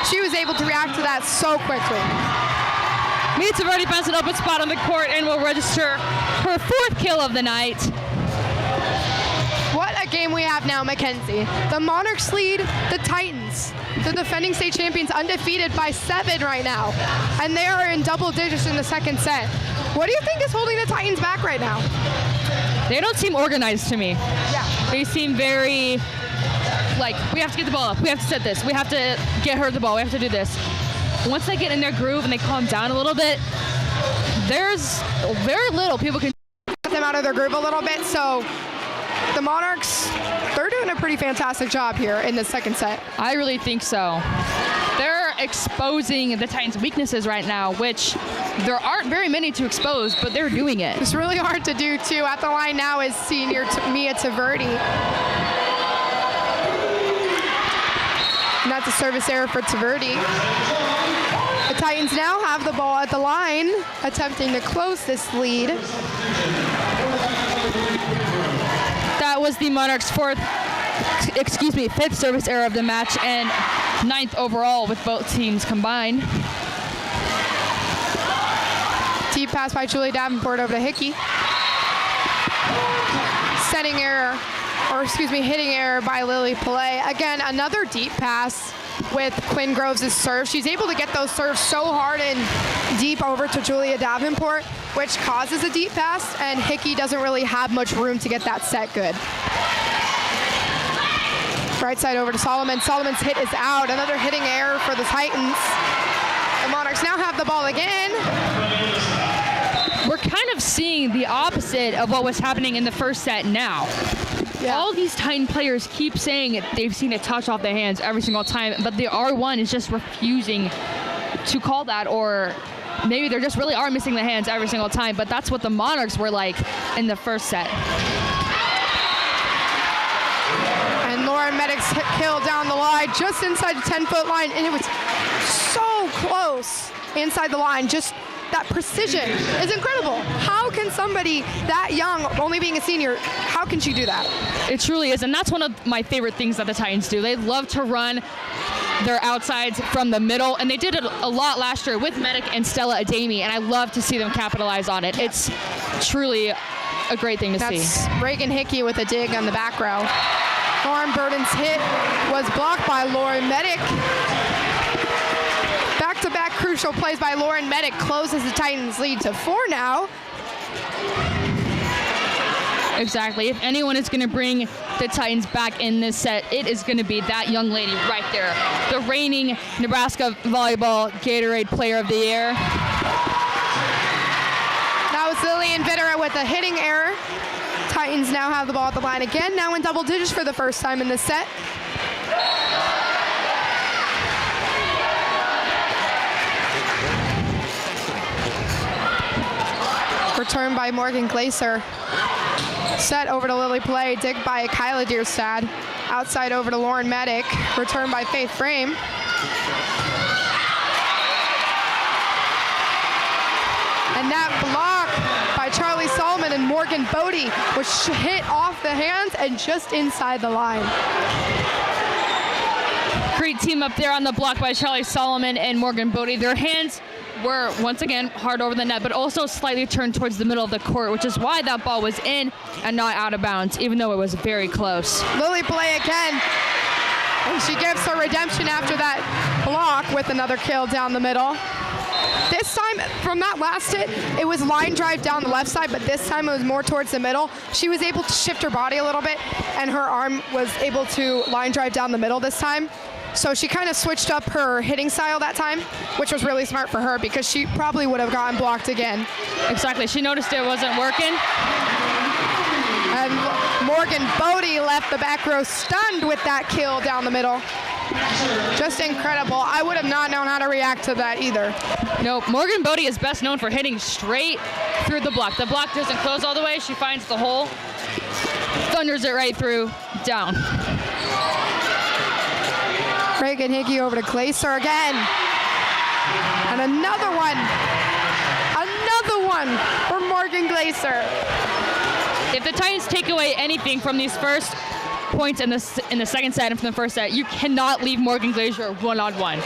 She was able to react to that so quickly. Mia Taverdi finds an open spot on the court and will register her 4th kill of the night. What a game we have now, Mackenzie. The Monarchs lead the Titans, the defending state champions, undefeated by 7 right now. And they are in double digits in the second set. What do you think is holding the Titans back right now? They don't seem organized to me. Yeah. They seem very, like, we have to get the ball up. We have to set this. We have to get her the ball. We have to do this. Once they get in their groove and they calm down a little bit, there's very little people can Get them out of their groove a little bit, so the Monarchs, they're doing a pretty fantastic job here in the second set. I really think so. They're exposing the Titans' weaknesses right now, which there aren't very many to expose, but they're doing it. It's really hard to do, too. At the line now is senior Mia Taverdi. And that's a service error for Taverdi. The Titans now have the ball at the line, attempting to close this lead. That was the Monarchs' 5th service error of the match and 9th overall with both teams combined. Deep pass by Julie Davenport over to Hickey. Hitting error by Lily Pillay. Again, another deep pass with Quinn Groves' serve. She's able to get those serves so hard and deep over to Julia Davenport, which causes a deep pass, and Hickey doesn't really have much room to get that set good. Right side over to Solomon. Solomon's hit is out. Another hitting error for the Titans. The Monarchs now have the ball again. We're kind of seeing the opposite of what was happening in the first set now. Yeah. All these Titan players keep saying they've seen a touch off their hands every single time, but the R1 is just refusing to call that, or maybe they just really are missing the hands every single time, but that's what the Monarchs were like in the first set. And Lauren Medic's kill down the line, just inside the 10-foot line, and it was so close inside the line. Just that precision is incredible. How can somebody that young, only being a senior, how can she do that? It truly is, and that's one of my favorite things that the Titans do. They love to run their outsides from the middle, and they did it a lot last year with Medic and Stella Adami, and I love to see them capitalize on it. It's truly a great thing to see. That's Reagan Hickey with a dig on the back row. Lauren Burden's hit was blocked by Lauren Medic. Back-to-back crucial plays by Lauren Medic closes the Titans' lead to 4 now. Exactly. If anyone is going to bring the Titans back in this set, it is going to be that young lady right there, the reigning Nebraska Volleyball Gatorade Player of the Year. That was Lillian Vittera with a hitting error. Titans now have the ball at the line again, now in double digits for the first time in this set. Return by Morgan Glaser. Set over to Lily Play. Dig by Kyla Deerstad. Outside over to Lauren Medic. Return by Faith Frame. And that block by Charlie Solomon and Morgan Bodie was hit off the hands and just inside the line. Great team up there on the block by Charlie Solomon and Morgan Bodie. Their hands were, once again, hard over the net, but also slightly turned towards the middle of the court, which is why that ball was in and not out of bounds, even though it was very close. Lily Play again, and she gives her redemption after that block with another kill down the middle. This time, from that last hit, it was line drive down the left side, but this time it was more towards the middle. She was able to shift her body a little bit, and her arm was able to line drive down the middle this time. So she kind of switched up her hitting style that time, which was really smart for her because she probably would have gotten blocked again. Exactly. She noticed it wasn't working. And Morgan Bodie left the back row stunned with that kill down the middle. Just incredible. I would have not known how to react to that either. No, Morgan Bodie is best known for hitting straight through the block. The block doesn't close all the way. She finds the hole, thunders it right through, down. Reagan Hickey over to Glaser again. And another one for Morgan Glaser. If the Titans take away anything from these first points in the second set and from the first set, you cannot leave Morgan Glaser one-on-one.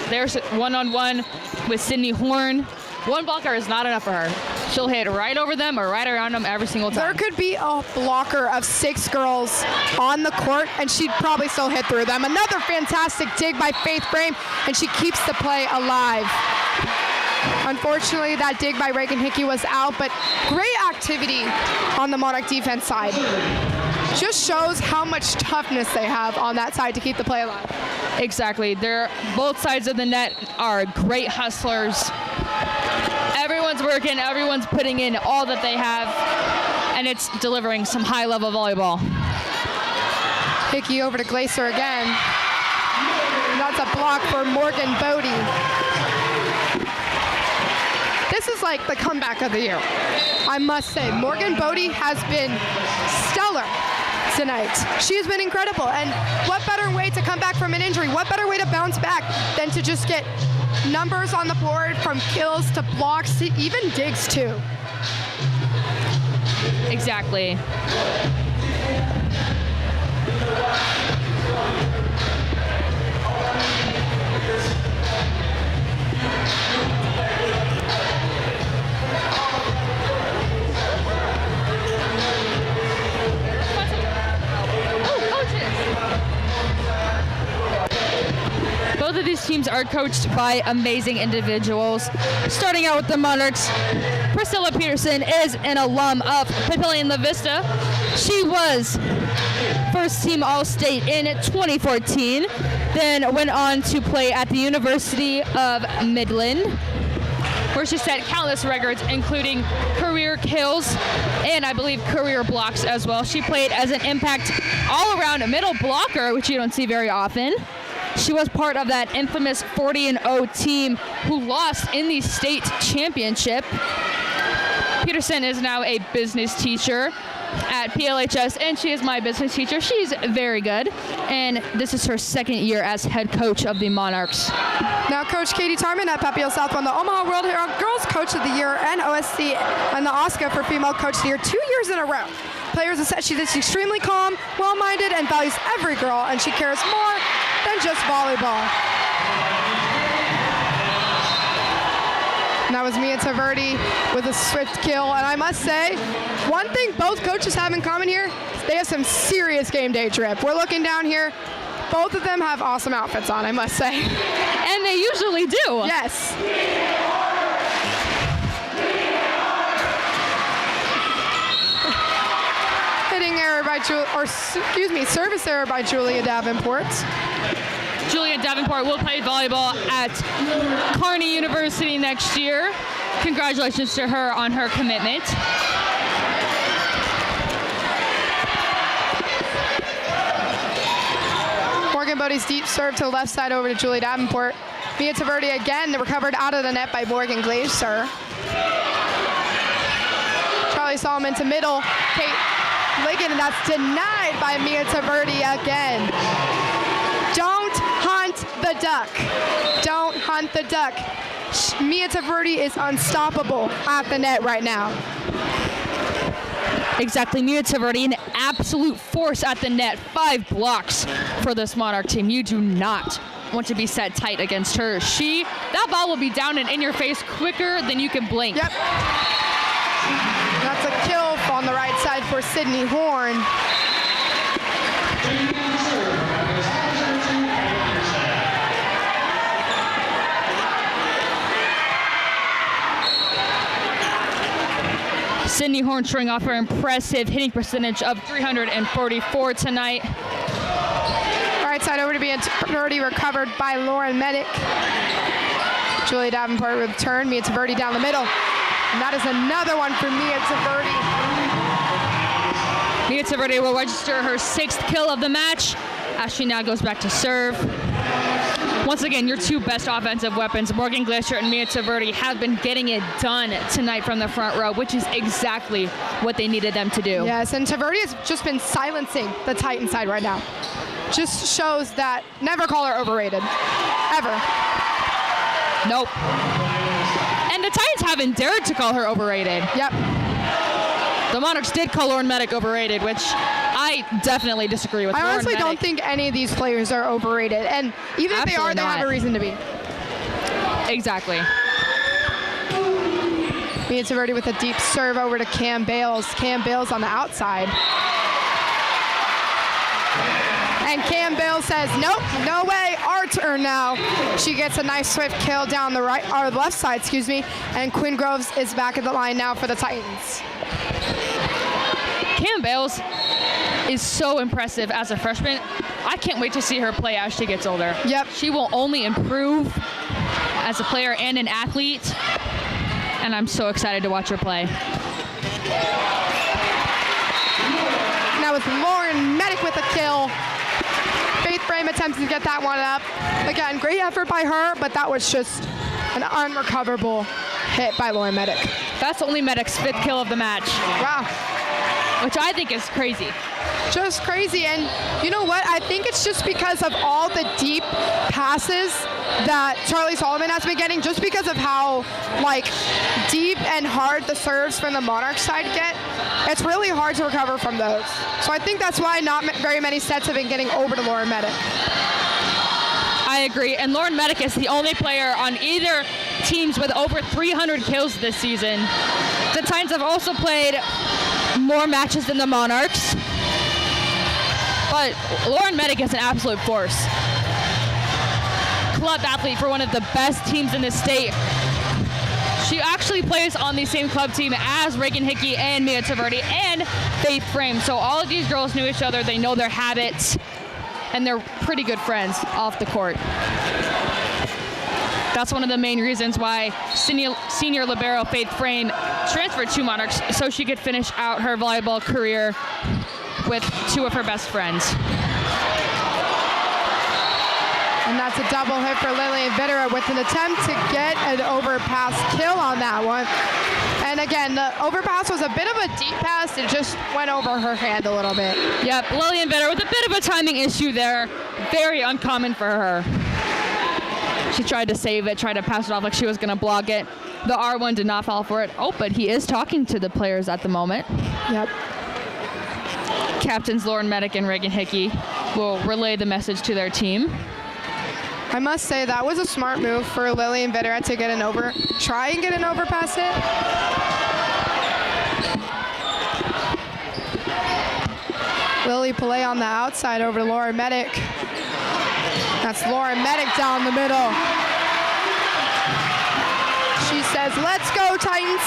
There's one-on-one with Sydney Horn. One blocker is not enough for her. She'll hit right over them or right around them every single time. There could be a blocker of 6 girls on the court, and she'd probably still hit through them. Another fantastic dig by Faith Frame, and she keeps the play alive. Unfortunately, that dig by Reagan Hickey was out, but great activity on the Monarch defense side. Just shows how much toughness they have on that side to keep the play alive. Exactly. Both sides of the net are great hustlers. Everyone's working, everyone's putting in all that they have, and it's delivering some high-level volleyball. Hickey over to Glaser again. And that's a block for Morgan Bodie. This is like the comeback of the year, I must say. Morgan Bodie has been stellar tonight. She has been incredible, and what better way to come back from an injury? What better way to bounce back than to just get numbers on the board, from kills to blocks to even digs too. Exactly. Both of these teams are coached by amazing individuals. Starting out with the Monarchs, Priscilla Peterson is an alum of Papillion La Vista. She was first team All-State in 2014, then went on to play at the University of Midland, where she set countless records, including career kills and I believe career blocks as well. She played as an impact all-around middle blocker, which you don't see very often. She was part of that infamous 40-0 team who lost in the state championship. Peterson is now a business teacher at PLHS, and she is my business teacher. She's very good, and this is her second year as head coach of the Monarchs. Now Coach Katie Tarman at Papillion South won the Omaha World Hero Girls Coach of the Year and OSC and the Oscar for Female Coach of the Year 2 years in a row. Players have said she's extremely calm, well-minded, and values every girl, and she cares more than just volleyball. And that was Mia Taverdi with a swift kill. And I must say, one thing both coaches have in common here, they have some serious game day drip. We're looking down here. Both of them have awesome outfits on, I must say. And they usually do. Yes. Hitting error by service error by Julia Davenport. Julia Davenport will play volleyball at Kearney University next year. Congratulations to her on her commitment. Morgan Bodie's deep serve to the left side over to Julia Davenport. Mia Taverdi again recovered out of the net by Morgan Glaser. Charlie Solomon to middle. Kate Ligon, and that's denied by Mia Taverdi again. Don't hunt the duck. Don't hunt the duck. Mia Taverdi is unstoppable at the net right now. Exactly, Mia Taverdi, an absolute force at the net. 5 blocks for this Monarch team. You do not want to be set tight against her. That ball will be down and in your face quicker than you can blink. Yep. That's a kill on the right side for Sydney Horn. Sydney Horn showing off her impressive hitting percentage of 344 tonight. Right side over to be already recovered by Lauren Medic. Julie Davenport with turn. Mia Taverdi down the middle. And that is another one for Mia Taverdi. Mia Taverdi will register her 6th kill of the match as she now goes back to serve. Once again, your 2 best offensive weapons, Morgan Glacier and Mia Taverdi, have been getting it done tonight from the front row, which is exactly what they needed them to do. Yes, and Taverdi has just been silencing the Titan side right now. Just shows that never call her overrated, ever. Nope. And the Titans haven't dared to call her overrated. Yep. The Monarchs did call Lauren Medic overrated, which I definitely disagree with. I honestly Lauren don't think any of these players are overrated, and even if they are, they have a reason to be. Exactly. Mia Taverdi with a deep serve over to Cam Bales. Cam Bales on the outside. And Cam Bales says, nope, no way, our turn now. She gets a nice swift kill down the right, or the left side, excuse me. And Quinn Groves is back at the line now for the Titans. Cam Bales is so impressive as a freshman. I can't wait to see her play as she gets older. Yep. She will only improve as a player and an athlete, and I'm so excited to watch her play. Now with Lauren Medic with a kill. Faith Frame attempts to get that one up. Again, great effort by her, but that was just an unrecoverable hit by Lauren Medic. That's only Medic's 5th kill of the match. Wow. Which I think is crazy. Just crazy, and you know what? I think it's just because of all the deep passes that Charlie Solomon has been getting, just because of how deep and hard the serves from the Monarch side get. It's really hard to recover from those. So I think that's why not very many sets have been getting over to Lauren Medic. I agree, and Lauren Medic is the only player on either teams with over 300 kills this season. The Titans have also played more matches than the Monarchs, but Lauren Medic is an absolute force. Club athlete for one of the best teams in the state. She actually plays on the same club team as Reagan Hickey and Mia Taverdi and Faith Frame. So all of these girls knew each other, they know their habits, and they're pretty good friends off the court. That's one of the main reasons why senior libero Faith Frame transferred to Monarchs, so she could finish out her volleyball career with 2 of her best friends. And that's a double hit for Lillian Vitera with an attempt to get an overpass kill on that one. And again, the overpass was a bit of a deep pass. It just went over her hand a little bit. Yep, Lillian Vitera with a bit of a timing issue there. Very uncommon for her. She tried to save it, tried to pass it off like she was going to block it. The R1 did not fall for it. Oh, but he is talking to the players at the moment. Yep. Captains Lauren Medic and Reagan Hickey will relay the message to their team. I must say that was a smart move for Lillian Vitera to get try and get an overpass hit. Lily Pillay on the outside over to Lauren Medic. That's Lauren Medic down the middle. She says, let's go Titans.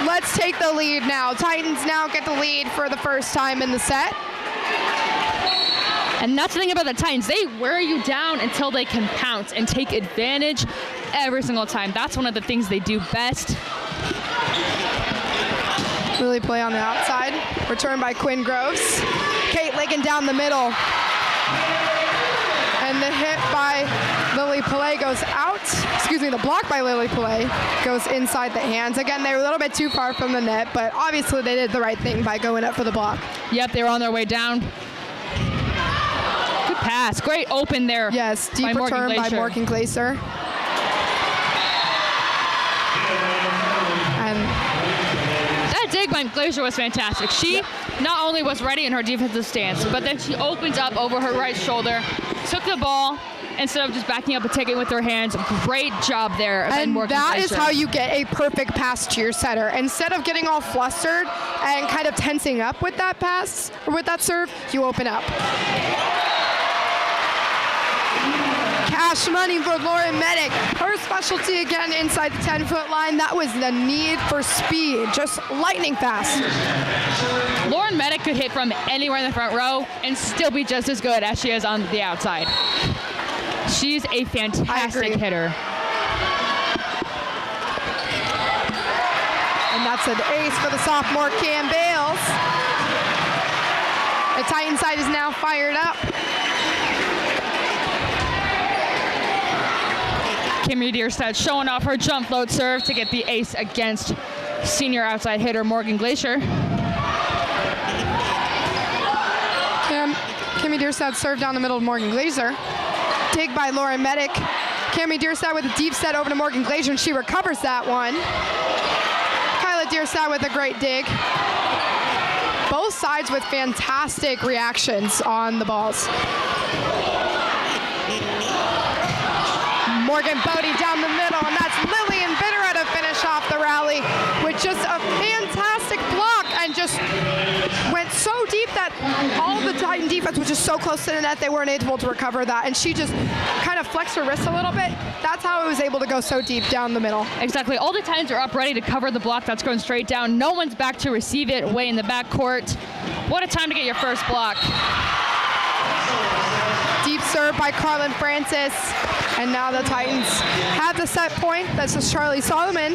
Let's take the lead now. Titans now get the lead for the first time in the set. And that's the thing about the Titans. They wear you down until they can pounce and take advantage every single time. That's one of the things they do best. Lily Play on the outside. Return by Quinn Groves. Kate Ligon down the middle. And the hit by Lily Pillay goes out. Excuse me, the block by Lily Pillay goes inside the hands. Again, they were a little bit too far from the net, but obviously they did the right thing by going up for the block. Yep, they were on their way down. Good pass. Great open there. Yes, deep return by Morgan Glaser. And that dig by Glaser was fantastic. She not only was ready in her defensive stance, but then she opened up over her right shoulder, took the ball, instead of just backing up and taking it with her hands. Great job there. And that is how you get a perfect pass to your setter. Instead of getting all flustered and kind of tensing up with that pass, or with that serve, you open up. Cash money for Lauren Medic. Her specialty again inside the 10-foot line. That was the need for speed, just lightning fast. Lauren Medic could hit from anywhere in the front row and still be just as good as she is on the outside. She's a fantastic hitter. And that's an ace for the sophomore Cam Bales. The Titan side is now fired up. Kimmy Dierstad showing off her jump float serve to get the ace against senior outside hitter Morgan Glaser. Kimmy Dierstad served down the middle of Morgan Glaser. Dig by Lauren Medic. Kimmy Dierstad with a deep set over to Morgan Glaser, and she recovers that one. Kyla Dierstad with a great dig. Both sides with fantastic reactions on the balls. Morgan Bodie down the middle, and that's Lillian Bittera to finish off the rally with just a fantastic block, and just went so deep that all the Titan defense was just so close to the net they weren't able to recover that, and she just kind of flexed her wrist a little bit. That's how it was able to go so deep down the middle. Exactly. All the Titans are up ready to cover the block that's going straight down. No one's back to receive it way in the back court. What a time to get your first block. Deep serve by Carlin Francis. And now the Titans have the set point. That's just Charlie Solomon.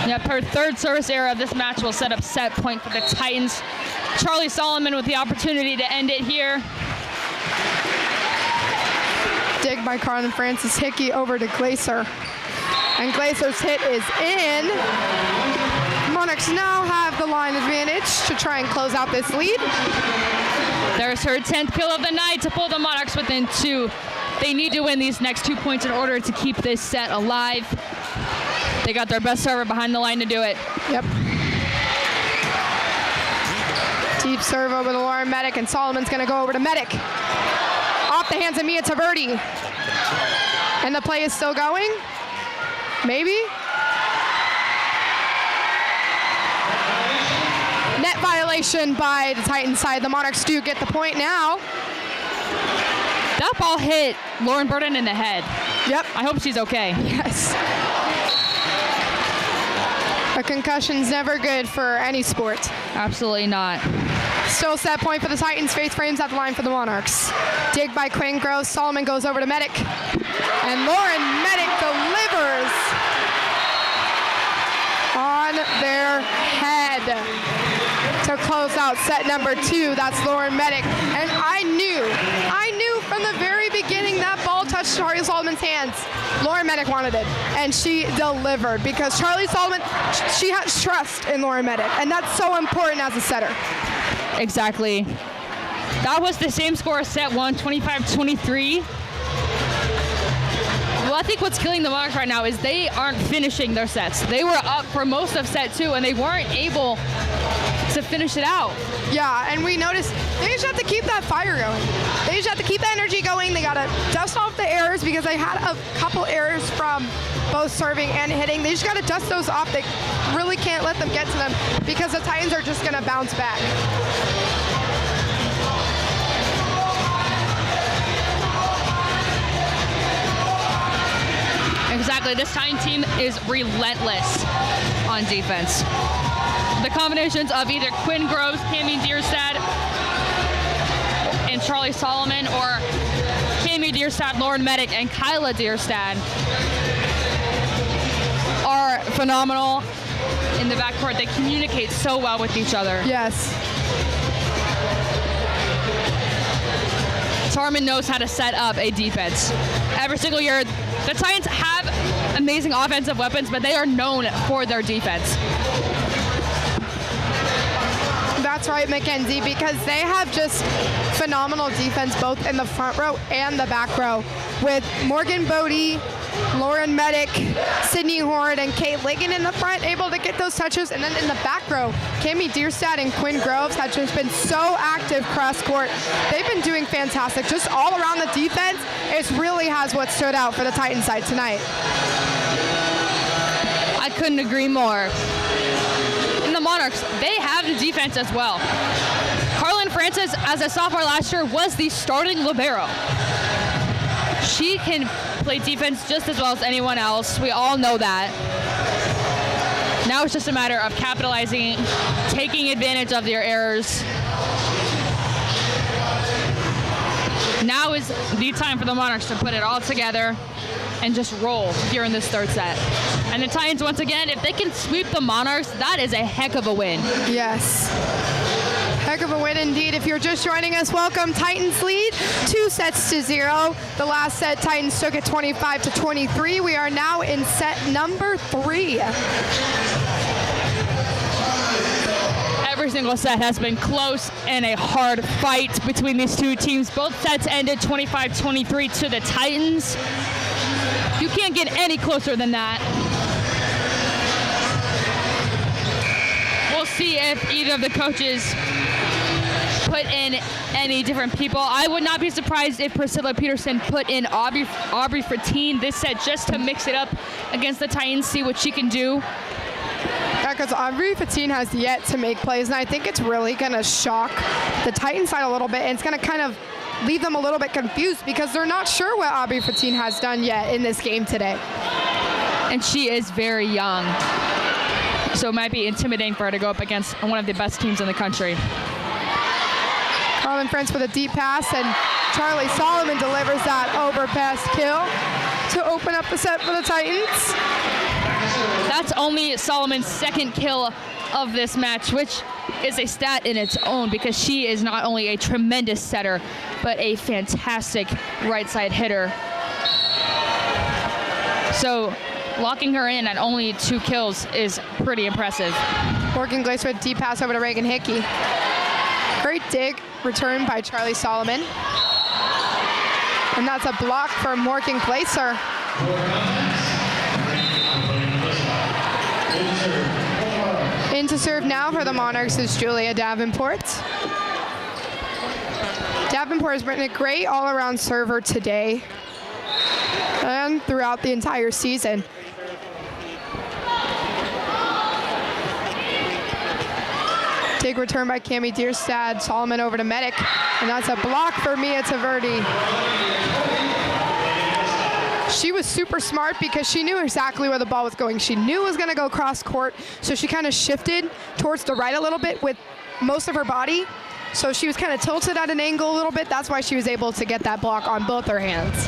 Yep, her third service error of this match will set up set point for the Titans. Charlie Solomon with the opportunity to end it here. Dig by Carlin Francis. Hickey over to Glaser. And Glaser's hit is in. Monarchs now have the line advantage to try and close out this lead. There's her 10th kill of the night to pull the Monarchs within 2. They need to win these next 2 points in order to keep this set alive. They got their best server behind the line to do it. Yep. Deep serve over to Lauren Medic, and Solomon's going to go over to Medic. Off the hands of Mia Taverdi. And the play is still going? Maybe? Net violation by the Titans side. The Monarchs do get the point now. That ball hit Lauren Burden in the head. Yep. I hope she's okay. Yes. A concussion's never good for any sport. Absolutely not. Still set point for the Titans. Faith Frames at the line for the Monarchs. Dig by Quinn Gross. Solomon goes over to Medic. And Lauren Medic delivers on their head to close out set number 2. That's Lauren Medic. And I knew from the very beginning that ball touched Charlie Solomon's hands. Lauren Medic wanted it, and she delivered, because Charlie Solomon, she has trust in Lauren Medic, and that's so important as a setter. Exactly. That was the same score as set 1, 25-23. Well, I think what's killing the Monarchs right now is they aren't finishing their sets. They were up for most of set 2, and they weren't able to finish it out. Yeah, and we noticed they just have to keep that fire going. They just have to keep that energy going. They got to dust off the errors, because they had a couple errors from both serving and hitting. They just got to dust those off. They really can't let them get to them, because the Titans are just going to bounce back. Exactly. This Titan team is relentless on defense. The combinations of either Quinn Groves, Cami Dierstad, and Charlie Solomon, or Cami Dierstad, Lauren Medic, and Kyla Dierstad are phenomenal in the backcourt. They communicate so well with each other. Yes. Tarman knows how to set up a defense. Every single year, the Titans have amazing offensive weapons, but they are known for their defense. That's right, Mackenzie, because they have just phenomenal defense both in the front row and the back row with Morgan Bodie, Lauren Medic, Sydney Horn, and Kate Ligon in the front, able to get those touches. And then in the back row, Cami Deerstad and Quinn Groves have just been so active cross court. They've been doing fantastic. Just all around the defense, it really has what stood out for the Titan side tonight. I couldn't agree more. And the Monarchs, they have the defense as well. Carlin Francis, as a sophomore last year, was the starting libero. She can play defense just as well as anyone else. We all know that. Now it's just a matter of capitalizing, taking advantage of their errors. Now is the time for the Monarchs to put it all together and just roll here in this third set. And the Titans, once again, if they can sweep the Monarchs, that is a heck of a win. Yes. Heck of a win indeed. If you're just joining us, welcome. Titans lead 2-0. The last set, Titans took it 25-23. We are now in set number 3. Every single set has been close and a hard fight between these two teams. Both sets ended 25-23 to the Titans. You can't get any closer than that. We'll see if either of the coaches put in any different people. I would not be surprised if Priscilla Peterson put in Aubrey Fratine this set just to mix it up against the Titans, see what she can do. Yeah, because Aubrey Fratine has yet to make plays, and I think it's really going to shock the Titans side a little bit, and it's going to kind of leave them a little bit confused because they're not sure what Aubrey Fratine has done yet in this game today. And she is very young, so it might be intimidating for her to go up against one of the best teams in the country. Carlin Friends with a deep pass, and Charlie Solomon delivers that overpass kill to open up the set for the Titans. That's only Solomon's second kill of this match, which is a stat in its own because she is not only a tremendous setter, but a fantastic right side hitter. So locking her in at only 2 kills is pretty impressive. Morgan Glacier with a deep pass over to Reagan Hickey. Great dig return by Charlie Solomon. And that's a block for Morgan Glacier. In to serve now for the Monarchs is Julia Davenport. Davenport has been a great all-around server today and throughout the entire season. Dig return by Cami Deerstad. Solomon over to Medic, and that's a block for Mia Taverdi. She was super smart because she knew exactly where the ball was going. She knew it was going to go cross court, so she kind of shifted towards the right a little bit with most of her body. So she was kind of tilted at an angle a little bit. That's why she was able to get that block on both her hands.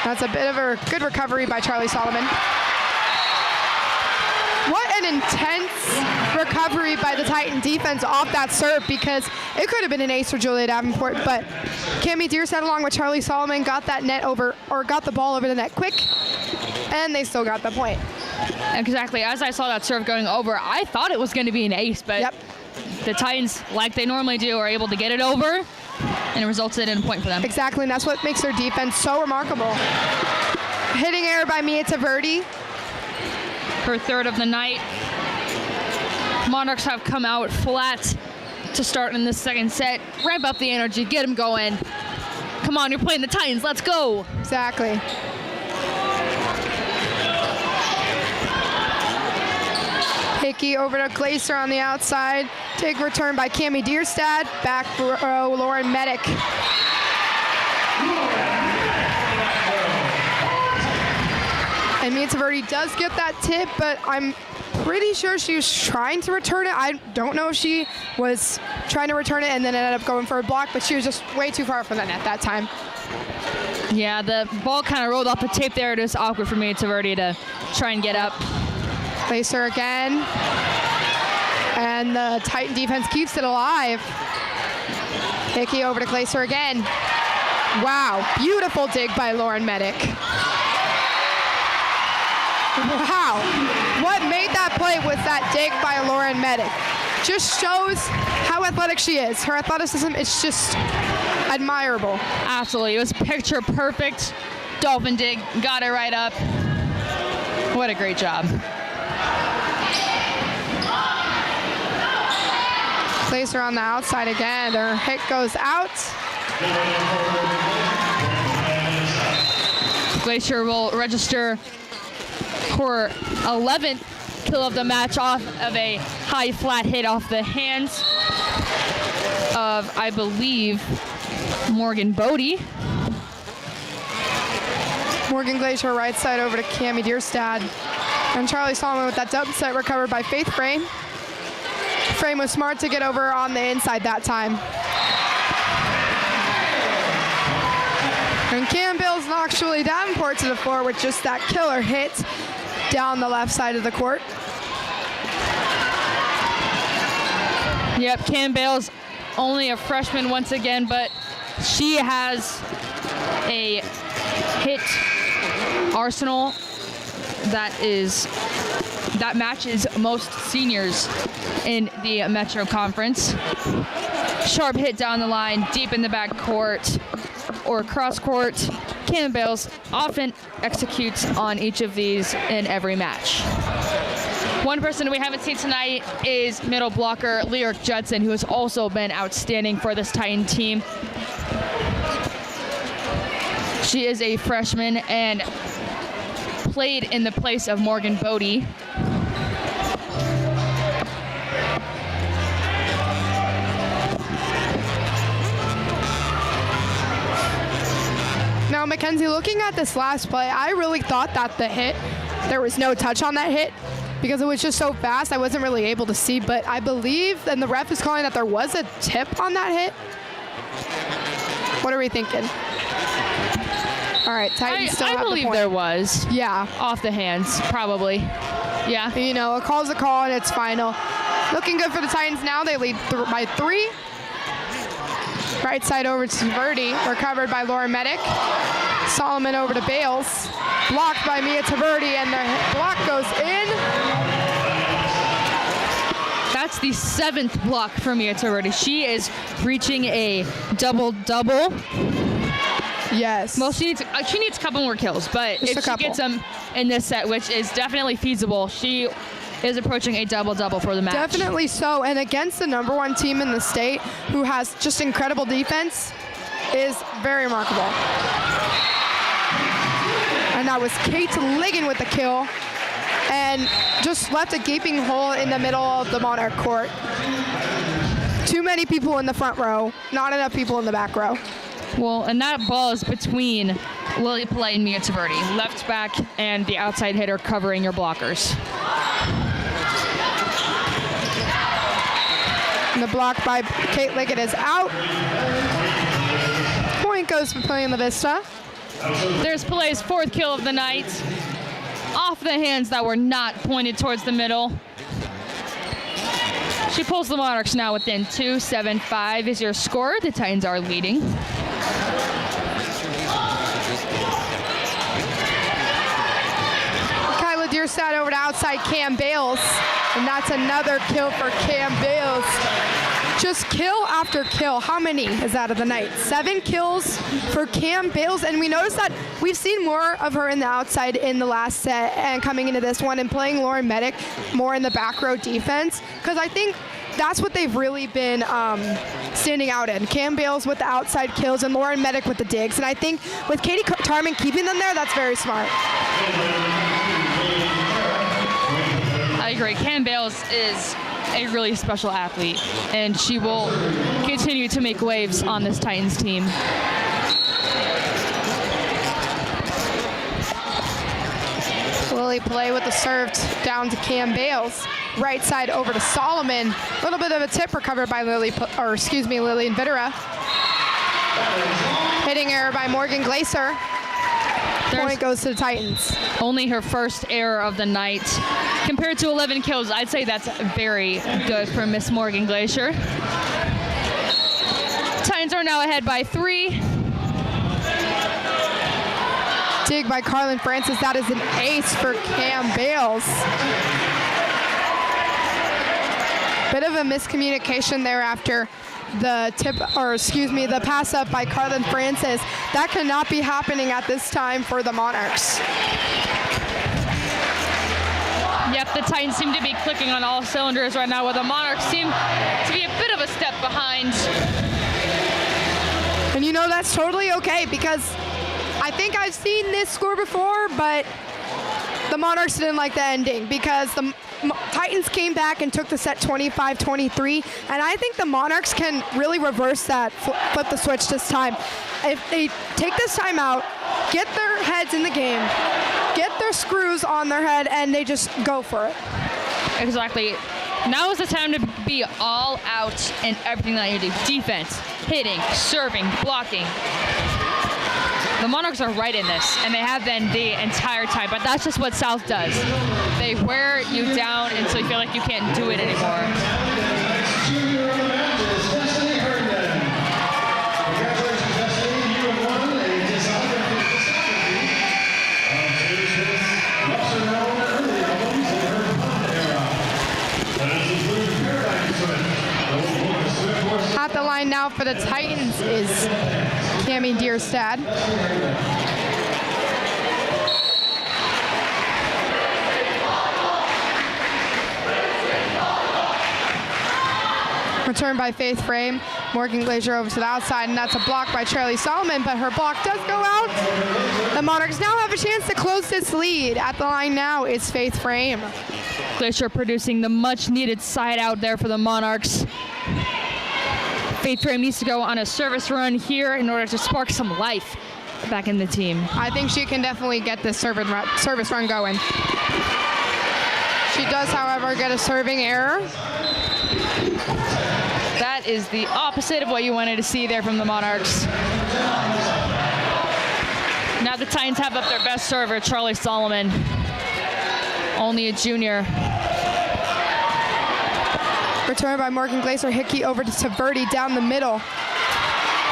That's a bit of a good recovery by Charlie Solomon. What an intense recovery by the Titan defense off that serve, because it could have been an ace for Julia Davenport, but Cami Deerstad along with Charlie Solomon got that net over, or got the ball over the net quick, and they still got the point. Exactly. As I saw that serve going over, I thought it was going to be an ace, but Yep. the Titans, like they normally do, are able to get it over, and it resulted in a point for them. Exactly, and that's what makes their defense so remarkable. Hitting error by Mia Taverdi. Her third of the night. Monarchs have come out flat to start in this second set. Ramp up the energy, get them going. Come on, you're playing the Titans, let's go. Exactly. Hickey over to Glacier on the outside. Take return by Cami Deerstad. Back row, Lauren Medic. And Mia Taverdi does get that tip, but I'm pretty sure she was trying to return it. I don't know if she was trying to return it and then ended up going for a block, but she was just way too far from the net that time. Yeah, the ball kind of rolled off the tape there. It was awkward for Mia Taverdi to try and get up. Glacier again. And the Titan defense keeps it alive. Hickey over to Glacier again. Wow, beautiful dig by Lauren Medic. Wow, what made that play was that dig by Lauren Medic. Just shows how athletic she is. Her athleticism is just admirable. Absolutely, it was picture perfect. Dolphin dig, got it right up. What a great job. Glacier on the outside again. Her hit goes out. Glacier will register her 11th kill of the match off of a high flat hit off the hands of, I believe, Morgan Bodie. Morgan Glacier right side over to Cami Dierstad. And Charlie Solomon with that double set recovered by Faith Frame. Frame was smart to get over on the inside that time. And Campbell's actually Davenport to the floor with just that killer hit down the left side of the court. Yep, Campbell's only a freshman once again, but she has a hit arsenal that matches most seniors in the Metro Conference. Sharp hit down the line, deep in the back court or cross court. Campbell's often executes on each of these in every match. One person we haven't seen tonight is middle blocker Lyric Judson, who has also been outstanding for this Titan team. She is a freshman and played in the place of Morgan Bodie. Now, Mackenzie, looking at this last play, I really thought that the hit, there was no touch on that hit because it was just so fast. I wasn't really able to see, but I believe, and the ref is calling that there was a tip on that hit. What are we thinking? All right, Titans still have the point. I believe there was. Yeah. Off the hands, probably. Yeah. You know, a call's a call and it's final. Looking good for the Titans now. They lead by 3. Right side over to Taverdi, recovered by Laura Medic. Solomon over to Bales, blocked by Mia Taverdi, and the block goes in. That's the 7th block for Mia Taverdi. She is reaching a double-double. Yes. Well, she needs a couple more kills, but Just if she gets them in this set, which is definitely feasible, she is approaching a double-double for the match. Definitely so, and against the #1 team in the state who has just incredible defense is very remarkable. And that was Kate Ligon with the kill and just left a gaping hole in the middle of the Monarch court. Too many people in the front row, not enough people in the back row. Well, and that ball is between Lily Pillay and Mia Taverdi, left back and the outside hitter covering your blockers. And the block by Kate Liggett is out. Point goes for Papillion La Vista. There's Pillay's 4th kill of the night. Off the hands that were not pointed towards the middle. She pulls the Monarchs now within 2. 7-5 is your score. The Titans are leading. Kyla Dierstad over to outside Cam Bales. And that's another kill for Cam Bales. Just kill after kill. How many is that of the night? 7 kills for Cam Bales. And we noticed that we've seen more of her in the outside in the last set and coming into this one and playing Lauren Medic more in the back row defense. Because I think that's what they've really been standing out in. Cam Bales with the outside kills and Lauren Medic with the digs. And I think with Katie Tarman keeping them there, that's very smart. I agree. Cam Bales is a really special athlete, and she will continue to make waves on this Titans team. Lily Pillay with the serve down to Cam Bales. Right side over to Solomon. A little bit of a tip recovered by Lillian Vitera. Hitting error by Morgan Glacier. Point goes to the Titans. Only her first error of the night. Compared to 11 kills, I'd say that's very good for Miss Morgan Glacier. Titans are now ahead by 3. Dig by Carlin Francis. That is an ace for Cam Bales. Bit of a miscommunication there after the the pass up by Carlin Francis. That cannot be happening at this time for the Monarchs. Yep, the Titans seem to be clicking on all cylinders right now, where the Monarchs seem to be a bit of a step behind. And you know, that's totally okay, because I think I've seen this score before, but the Monarchs didn't like the ending, because the Titans came back and took the set 25-23, and I think the Monarchs can really reverse that, flip the switch this time. If they take this time out, get their heads in the game, get their screws on their head, and they just go for it. Exactly. Now is the time to be all out in everything that you do. Defense, hitting, serving, blocking. The Monarchs are right in this, and they have been the entire time, but that's just what South does. They wear you down until you feel like you can't do it anymore. At the line now for the Titans is Cami Dierstad. Return by Faith Frame. Morgan Glazier over to the outside, and that's a block by Charlie Solomon, but her block does go out. The Monarchs now have a chance to close this lead. At the line now is Faith Frame. Glazier producing the much-needed side out there for the Monarchs. Faith Frame needs to go on a service run here in order to spark some life back in the team. I think she can definitely get this service run going. She does, however, get a serving error. That is the opposite of what you wanted to see there from the Monarchs. Now the Titans have up their best server, Charlie Solomon. Only a junior. Return by Morgan Glazer Hickey over to Taverdi down the middle.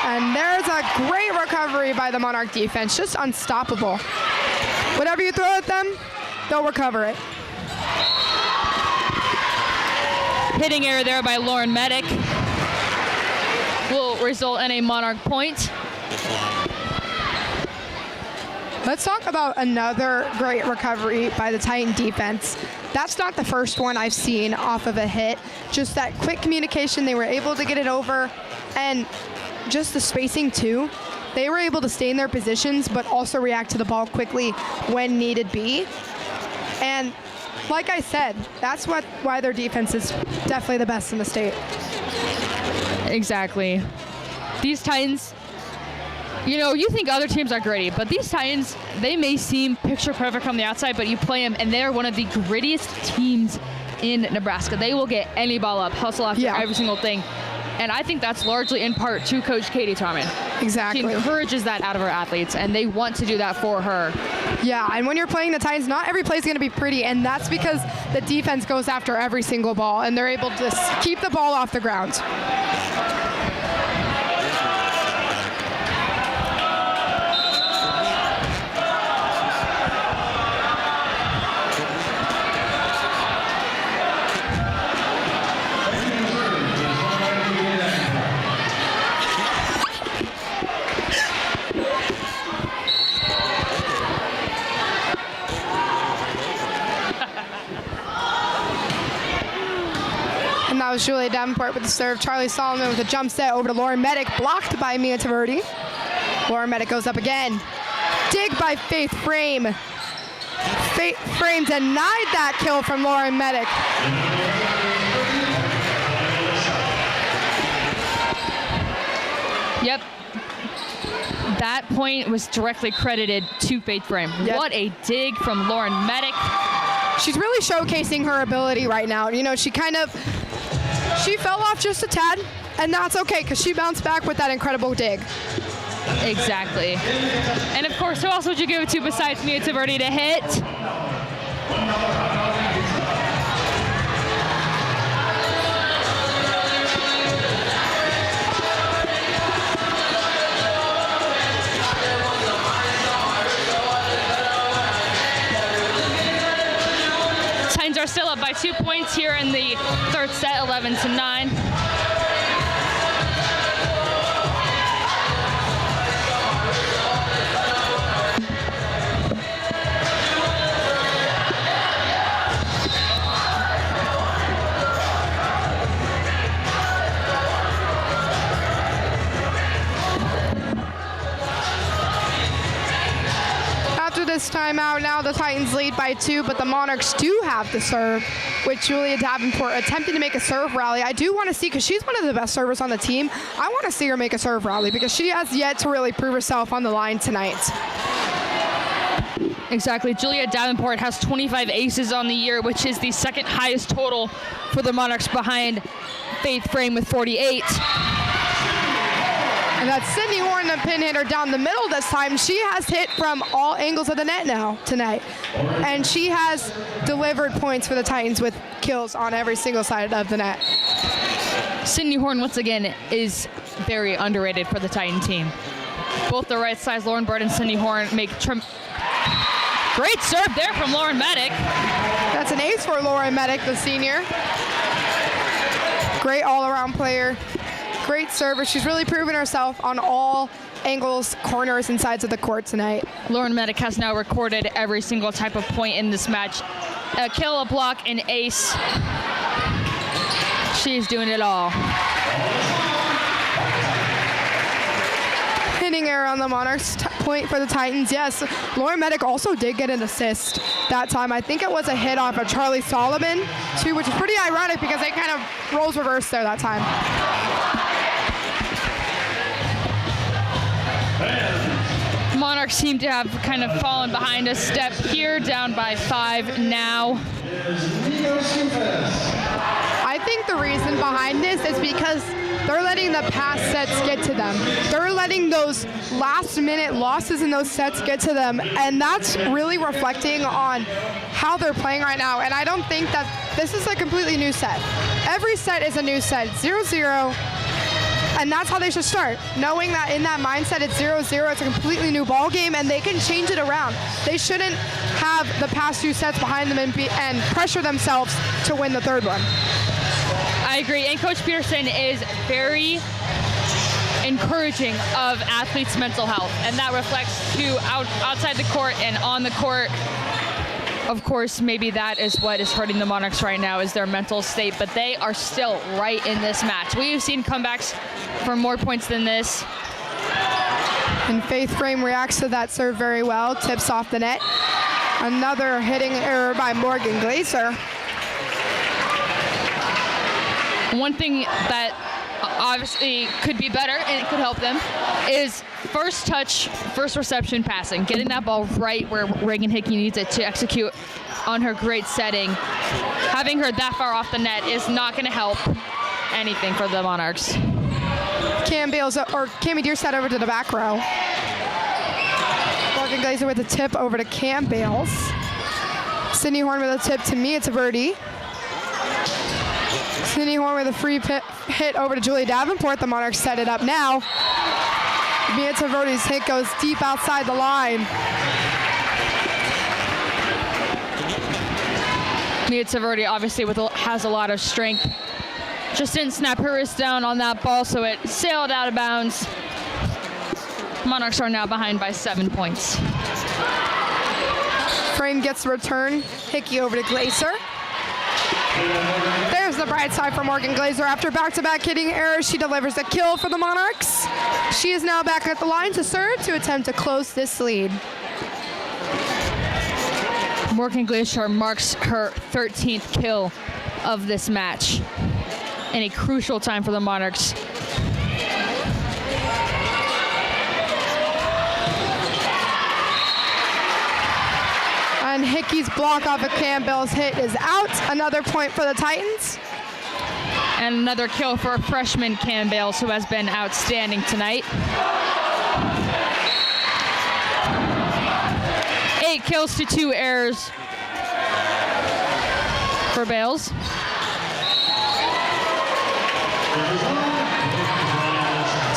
And there's a great recovery by the Monarch defense, just unstoppable. Whatever you throw at them, they'll recover it. Hitting error there by Lauren Medic will result in a Monarch point. Let's talk about another great recovery by the Titan defense. That's not the first one I've seen off of a hit. Just that quick communication, they were able to get it over, and just the spacing too. They were able to stay in their positions, but also react to the ball quickly when needed be. And like I said, that's why their defense is definitely the best in the state. Exactly. These Titans, you know, you think other teams are gritty, but these Titans, they may seem picture perfect from the outside, but you play them, and they're one of the grittiest teams in Nebraska. They will get any ball up, hustle after every single thing. And I think that's largely in part to Coach Katie Tarman. Exactly. She encourages that out of her athletes, and they want to do that for her. Yeah, and when you're playing the Titans, not every play is going to be pretty, and that's because the defense goes after every single ball, and they're able to keep the ball off the ground. That was Julia Davenport with the serve. Charlie Solomon with a jump set over to Lauren Medic, blocked by Mia Taverdi. Lauren Medic goes up again. Dig by Faith Frame. Faith Frame denied that kill from Lauren Medic. Yep. That point was directly credited to Faith Frame. Yep. What a dig from Lauren Medic. She's really showcasing her ability right now. You know, she fell off just a tad, and that's okay, because she bounced back with that incredible dig. Exactly. And of course, who else would you give it to besides Mia Taverdi to hit? are still up by 2 points here in the third set, 11-9. After this timeout, now the Titans lead by 2, but the Monarchs do have the serve, with Julia Davenport attempting to make a serve rally. I do want to see, because she's one of the best servers on the team, I want to see her make a serve rally because she has yet to really prove herself on the line tonight. Exactly. Julia Davenport has 25 aces on the year, which is the second highest total for the Monarchs behind Faith Frame with 48. And that's Sydney Horn, the pin hitter down the middle this time. She has hit from all angles of the net now tonight. And she has delivered points for the Titans with kills on every single side of the net. Sydney Horn, once again, is very underrated for the Titan team. Both the right sides, Lauren Bird and Sydney Horn, make great serve there from Lauren Medic. That's an ace for Lauren Medic, the senior. Great all-around player. Great server. She's really proven herself on all angles, corners, and sides of the court tonight. Lauren Medic has now recorded every single type of point in this match. A kill, a block, an ace. She's doing it all. Hitting error on the Monarchs, point for the Titans. Yes, Lauren Medic also did get an assist that time. I think it was a hit off of Charlie Solomon, too, which is pretty ironic because they kind of roles reversed there that time. Monarchs seem to have kind of fallen behind a step here, down by 5 now. I think the reason behind this is because they're letting the past sets get to them. They're letting those last-minute losses in those sets get to them, and that's really reflecting on how they're playing right now. And I don't think that this is a completely new set. Every set is a new set, 0-0. And that's how they should start, knowing that in that mindset it's 0-0, it's a completely new ball game, and they can change it around. They shouldn't have the past 2 sets behind them and pressure themselves to win the third one. I agree, and Coach Peterson is very encouraging of athletes' mental health, and that reflects to outside the court and on the court. Of course, maybe that is what is hurting the Monarchs right now, is their mental state, but they are still right in this match. We've seen comebacks for more points than this. And Faith Frame reacts to that serve very well, tips off the net. Another hitting error by Morgan Glazer. One thing that obviously could be better and it could help them is first touch, first reception passing, getting that ball right where Reagan Hickey needs it to execute on her great setting. Having her that far off the net is not going to help anything for the Monarchs. Cammie Deerstead over to the back row. Morgan Glazer with a tip over to Cam Bales. Sydney Horn with a tip to Mia Taverdi. Sydney Horn with a free hit over to Julia Davenport. The Monarchs set it up now. Mia Taverdi's hit goes deep outside the line. Mia Taverdi obviously has a lot of strength. Just didn't snap her wrist down on that ball, so it sailed out of bounds. Monarchs are now behind by 7 points. Frame gets the return. Hickey over to Glazer. There's the bright side for Morgan Glazer. After back-to-back hitting errors, she delivers a kill for the Monarchs. She is now back at the line to serve to attempt to close this lead. Morgan Glazer marks her 13th kill of this match in a crucial time for the Monarchs. And Hickey's block off of Campbell's hit is out. Another point for the Titans. And another kill for freshman Cam Bales, who has been outstanding tonight. 8 kills to 2 errors for Bales.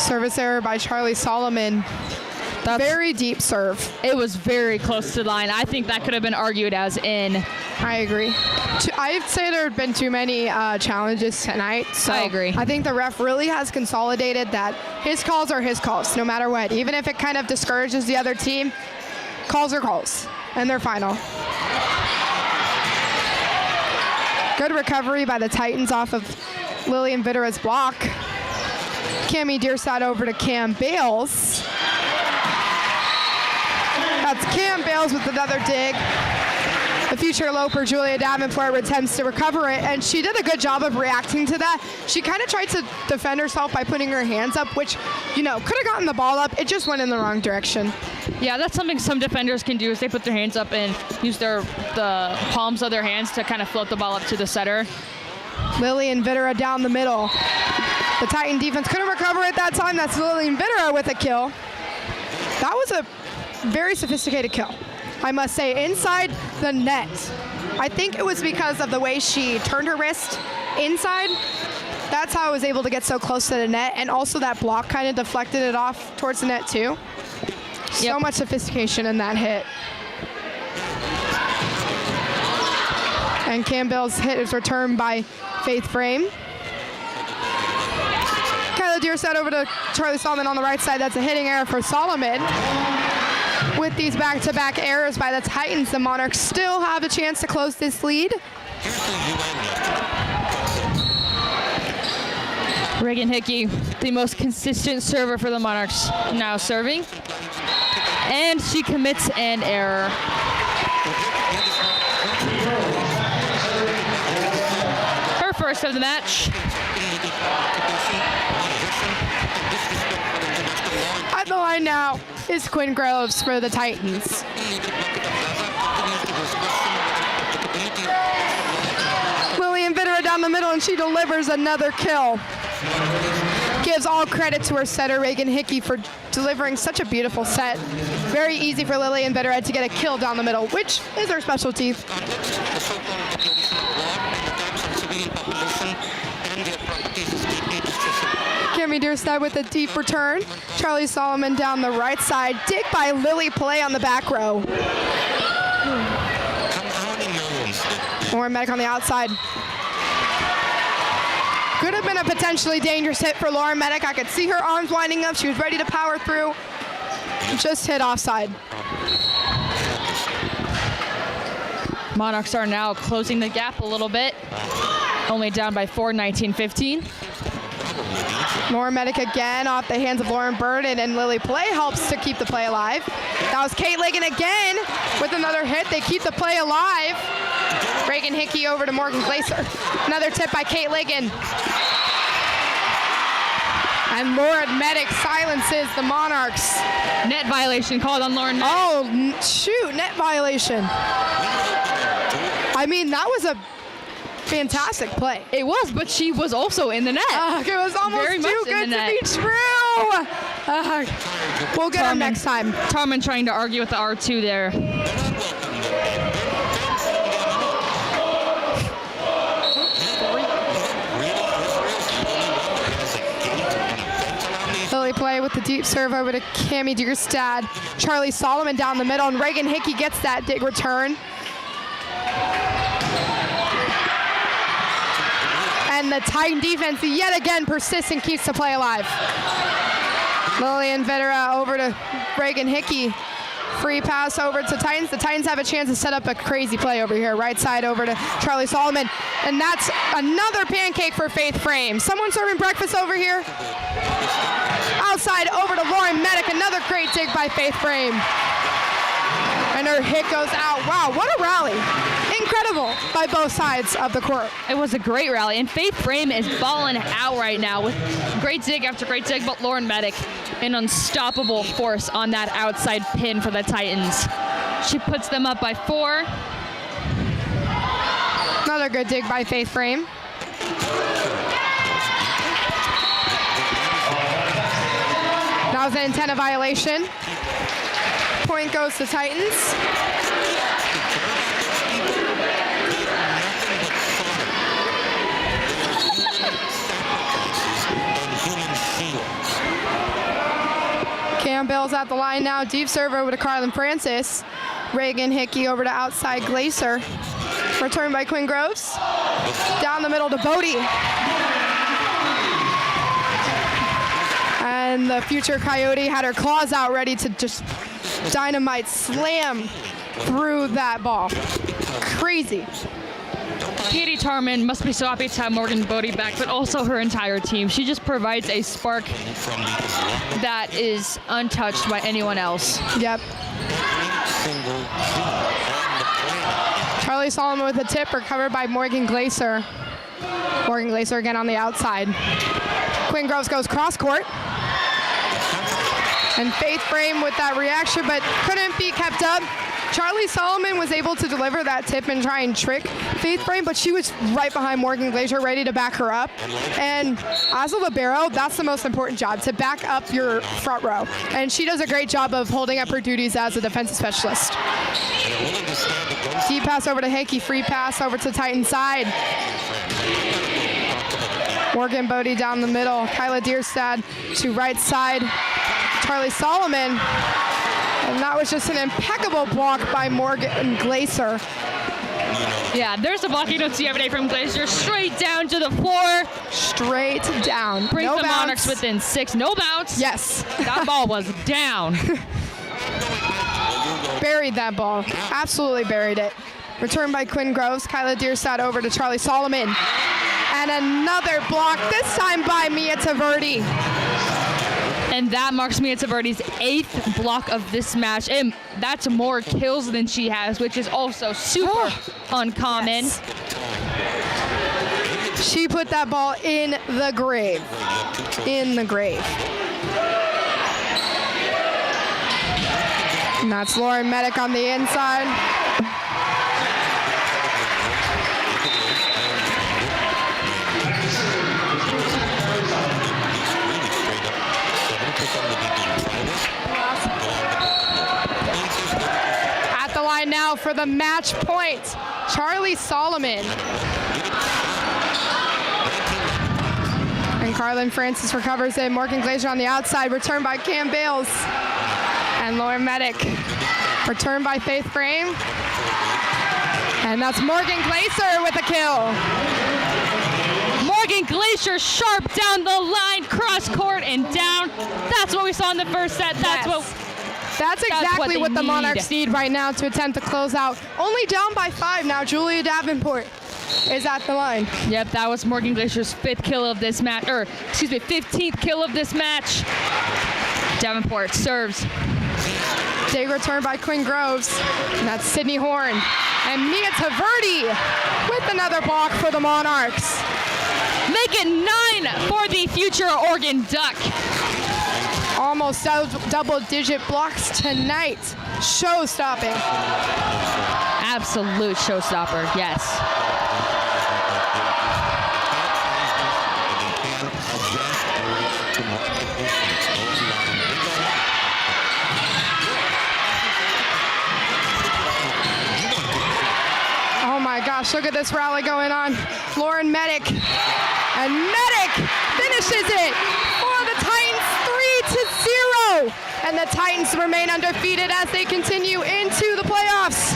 Service error by Charlie Solomon. Very deep serve. It was very close to the line. I think that could have been argued as in. I agree. I'd say there have been too many challenges tonight. So I agree. I think the ref really has consolidated that his calls are his calls, no matter what. Even if it kind of discourages the other team, calls are calls, and they're final. Good recovery by the Titans off of Lillian Vittera's block. Cami Deerstad over to Cam Bales. That's Cam Bales with another dig. The future eloper, Julia Davenport, attempts to recover it, and she did a good job of reacting to that. She kind of tried to defend herself by putting her hands up, which, could have gotten the ball up. It just went in the wrong direction. Yeah, that's something some defenders can do is they put their hands up and use the palms of their hands to kind of float the ball up to the setter. Lillian Vittera down the middle. The Titan defense couldn't recover at that time. That's Lillian Vittera with a kill. That was a very sophisticated kill, I must say, inside the net. I think it was because of the way she turned her wrist inside. That's how I was able to get so close to the net, and also that block kind of deflected it off towards the net too. So much sophistication in that hit. And Campbell's hit is returned by Faith Frame. Kyla Deerstad over to Charlie Solomon on the right side. That's a hitting error for Solomon. With these back-to-back errors by the Titans, the Monarchs still have a chance to close this lead. Reagan Hickey, the most consistent server for the Monarchs, now serving. And she commits an error. Her first of the match. At the line now is Quinn Groves for the Titans. Lillian Vittera down the middle, and she delivers another kill. Gives all credit to her setter, Reagan Hickey, for delivering such a beautiful set. Very easy for Lillian Vittera to get a kill down the middle, which is her specialty. Cami Deerstad with a deep return. Charlie Solomon down the right side. Dig by Lily Play on the back row. Lauren Medic on the outside. Could have been a potentially dangerous hit for Lauren Medic. I could see her arms winding up. She was ready to power through. Just hit offside. Monarchs are now closing the gap a little bit. Only down by 4, 19-15. Lauren Medic again off the hands of Lauren Burden, and Lily Play helps to keep the play alive. That was Kate Ligon again with another hit. They keep the play alive. Reagan Hickey over to Morgan Glaser. Another tip by Kate Ligon. And Lauren Medic silences the Monarchs. Net violation called on Lauren Medic. Oh, shoot, net violation. I mean, that was a fantastic play. It was, but she was also in the net. It was almost Very too much good in the to net. be true. We'll get her next time. Tarman trying to argue with the R2 there. Lily Play with the deep serve over to Cami Deerstad. Charlie Solomon down the middle, and Reagan Hickey gets that dig return. And the Titan defense yet again persists and keeps the play alive. Lillian Vittera over to Reagan Hickey. Free pass over to Titans. The Titans have a chance to set up a crazy play over here. Right side over to Charlie Solomon. And that's another pancake for Faith Frame. Someone serving breakfast over here. Outside over to Lauren Medic. Another great dig by Faith Frame. And her hit goes out. Wow, what a rally. Incredible by both sides of the court. It was a great rally, and Faith Frame is balling out right now with great dig after great dig, but Lauren Medic, an unstoppable force on that outside pin for the Titans. She puts them up by 4. Another good dig by Faith Frame. That was an antenna violation. Point goes to Titans. Campbell Campbell's at the line now. Deep serve over to Carlin Francis. Reagan Hickey over to outside Glacier. Return by Quinn Groves. Down the middle to Bodie. And the future Coyote had her claws out ready to just dynamite slam through that ball. Crazy. Katie Tarman must be so happy to have Morgan Bodie back, but also her entire team. She just provides a spark that is untouched by anyone else. Yep. Charlie Solomon with a tip, recovered by Morgan Glacier. Morgan Glacier again on the outside. Quinn Groves goes cross court. And Faith Frame with that reaction, but couldn't be kept up. Charlie Solomon was able to deliver that tip and try and trick Faith Frame, but she was right behind Morgan Glacier, ready to back her up. And as a libero, that's the most important job, to back up your front row. And she does a great job of holding up her duties as a defensive specialist. Deep pass over to Hickey, free pass over to Titan side. Morgan Bodie down the middle. Kyla Dierstad to right side. Charlie Solomon. And that was just an impeccable block by Morgan Glacier. Yeah, there's a block you don't see every day from Glacier. Straight down to the floor. Straight down. Brings no the bounce. Monarchs within 6. No bounce. Yes. That ball was down. Buried that ball. Absolutely buried it. Return by Quinn Groves. Kyla Dierstad over to Charlie Solomon. And another block, this time by Mia Taverdi. And that marks Mia Taverdi's 8th block of this match. And that's more kills than she has, which is also super uncommon. Yes. She put that ball in the grave. In the grave. And that's Lauren Medic on the inside. At the line now for the match point, Charlie Solomon. And Carlin Francis recovers it. Morgan Glacier on the outside, returned by Cam Bales. And Lauren Medic, returned by Faith Frame. And that's Morgan Glacier with a kill. Morgan Glacier sharp down the line, cross court and down. That's what we saw in the first set. That's exactly what the Monarchs need right now to attempt to close out. Only down by 5 now. Julia Davenport is at the line. Yep, that was Morgan Glacier's 5th kill of this match, 15th kill of this match. Davenport serves. Big return by Quinn Groves. And that's Sydney Horn. And Mia Taverdi with another block for the Monarchs. Make it 9 for the future Oregon Duck. Almost double-digit blocks tonight. Show-stopping. Absolute showstopper, yes. Oh my gosh, look at this rally going on. Lauren Medic. And Medic finishes it for the Titans 3-0. And the Titans remain undefeated as they continue into the playoffs.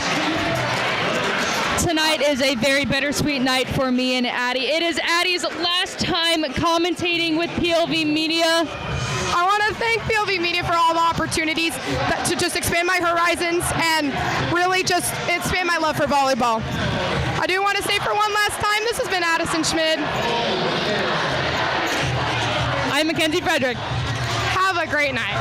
Tonight is a very bittersweet night for me and Addie. It is Addie's last time commentating with PLV Media. I want to thank PLV Media for all the opportunities to just expand my horizons and really just expand my love for volleyball. I do want to say for one last time, this has been Addison Schmid. I'm Mackenzie Frederick. Have a great night.